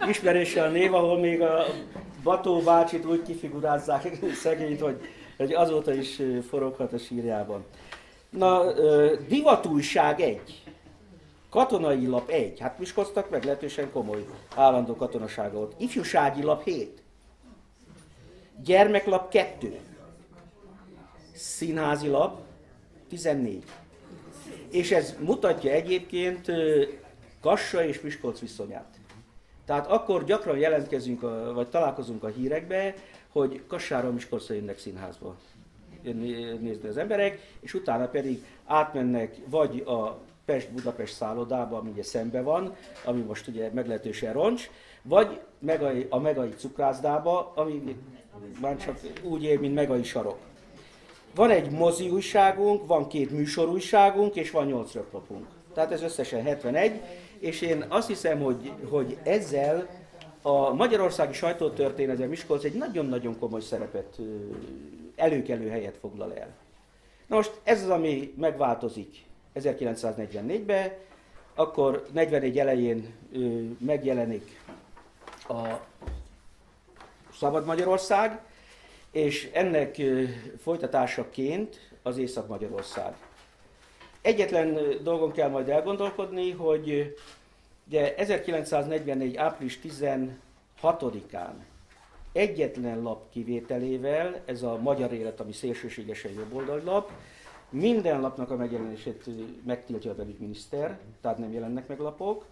ismerős a név, ahol még a Bató bácsit úgy kifigurázzák szegényt, hogy azóta is foroghat a sírjában. Na, divatújság 1, katonai lap 1, hát Miskolcnak meglehetősen komoly állandó katonasága volt. Ifjúsági lap 7, gyermeklap 2, színházi lap 14. És ez mutatja egyébként Kassa és Miskolc viszonyát. Tehát akkor gyakran jelentkezünk, vagy találkozunk a hírekbe, hogy Kassáról Miskolcra jönnek színházba nézni az emberek, és utána pedig átmennek vagy a Pest-Budapest szállodába, ami ugye szembe van, ami most ugye meglehetősen roncs, vagy a Megai cukrászdába, ami már csak úgy él, mint Megai sarok. Van egy mozi újságunk, van 2 műsorújságunk, és van 8 röplapunk. Tehát ez összesen 71, és én azt hiszem, hogy ezzel a magyarországi sajtótörténetben Miskolc egy nagyon-nagyon komoly szerepet, előkelő helyet foglal el. Na most ez az, ami megváltozik 1944-ben, akkor 44 elején megjelenik a Szabad Magyarország, és ennek folytatásaként az Észak-Magyarország. Egyetlen dolgon kell majd elgondolkodni, hogy ugye 1944. április 16-án egyetlen lap kivételével, ez a Magyar Élet, ami szélsőségesen jobboldali lap, minden lapnak a megjelenését megtiltja a belügyminiszter, tehát nem jelennek meg lapok.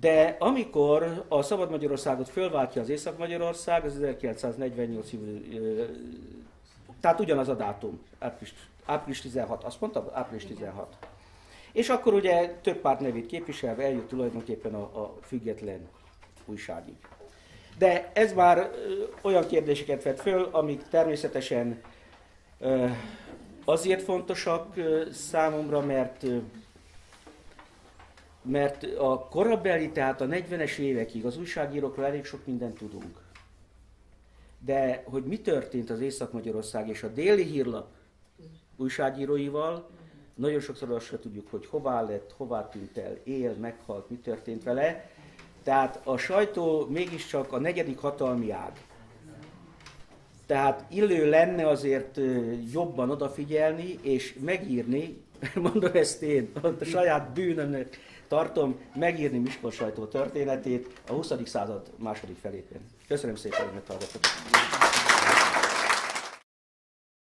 De amikor a Szabad Magyarországot fölváltja az Észak-Magyarország, az 1948. Tehát ugyanaz a dátum, április 16, azt mondtam? Április 16. És akkor ugye több párt nevét képviselve eljut tulajdonképpen a független újságig. De ez már olyan kérdéseket vet föl, amik természetesen azért fontosak számomra, mert a korabeli, tehát a 40-es évekig az újságírókról elég sok mindent tudunk. De hogy mi történt az Észak-Magyarország és a Déli Hírlap újságíróival, nagyon sokszor azt sem tudjuk, hogy hová lett, hová tűnt el, él, meghalt, mi történt vele. Tehát a sajtó mégiscsak a 4. hatalmi ág. Tehát illő lenne azért jobban odafigyelni és megírni, mondom ezt én, a saját bűnömnek tartom, megírni Miskolc sajtó történetét a 20. század második felében. Köszönöm szépen, hogy meghallgattak.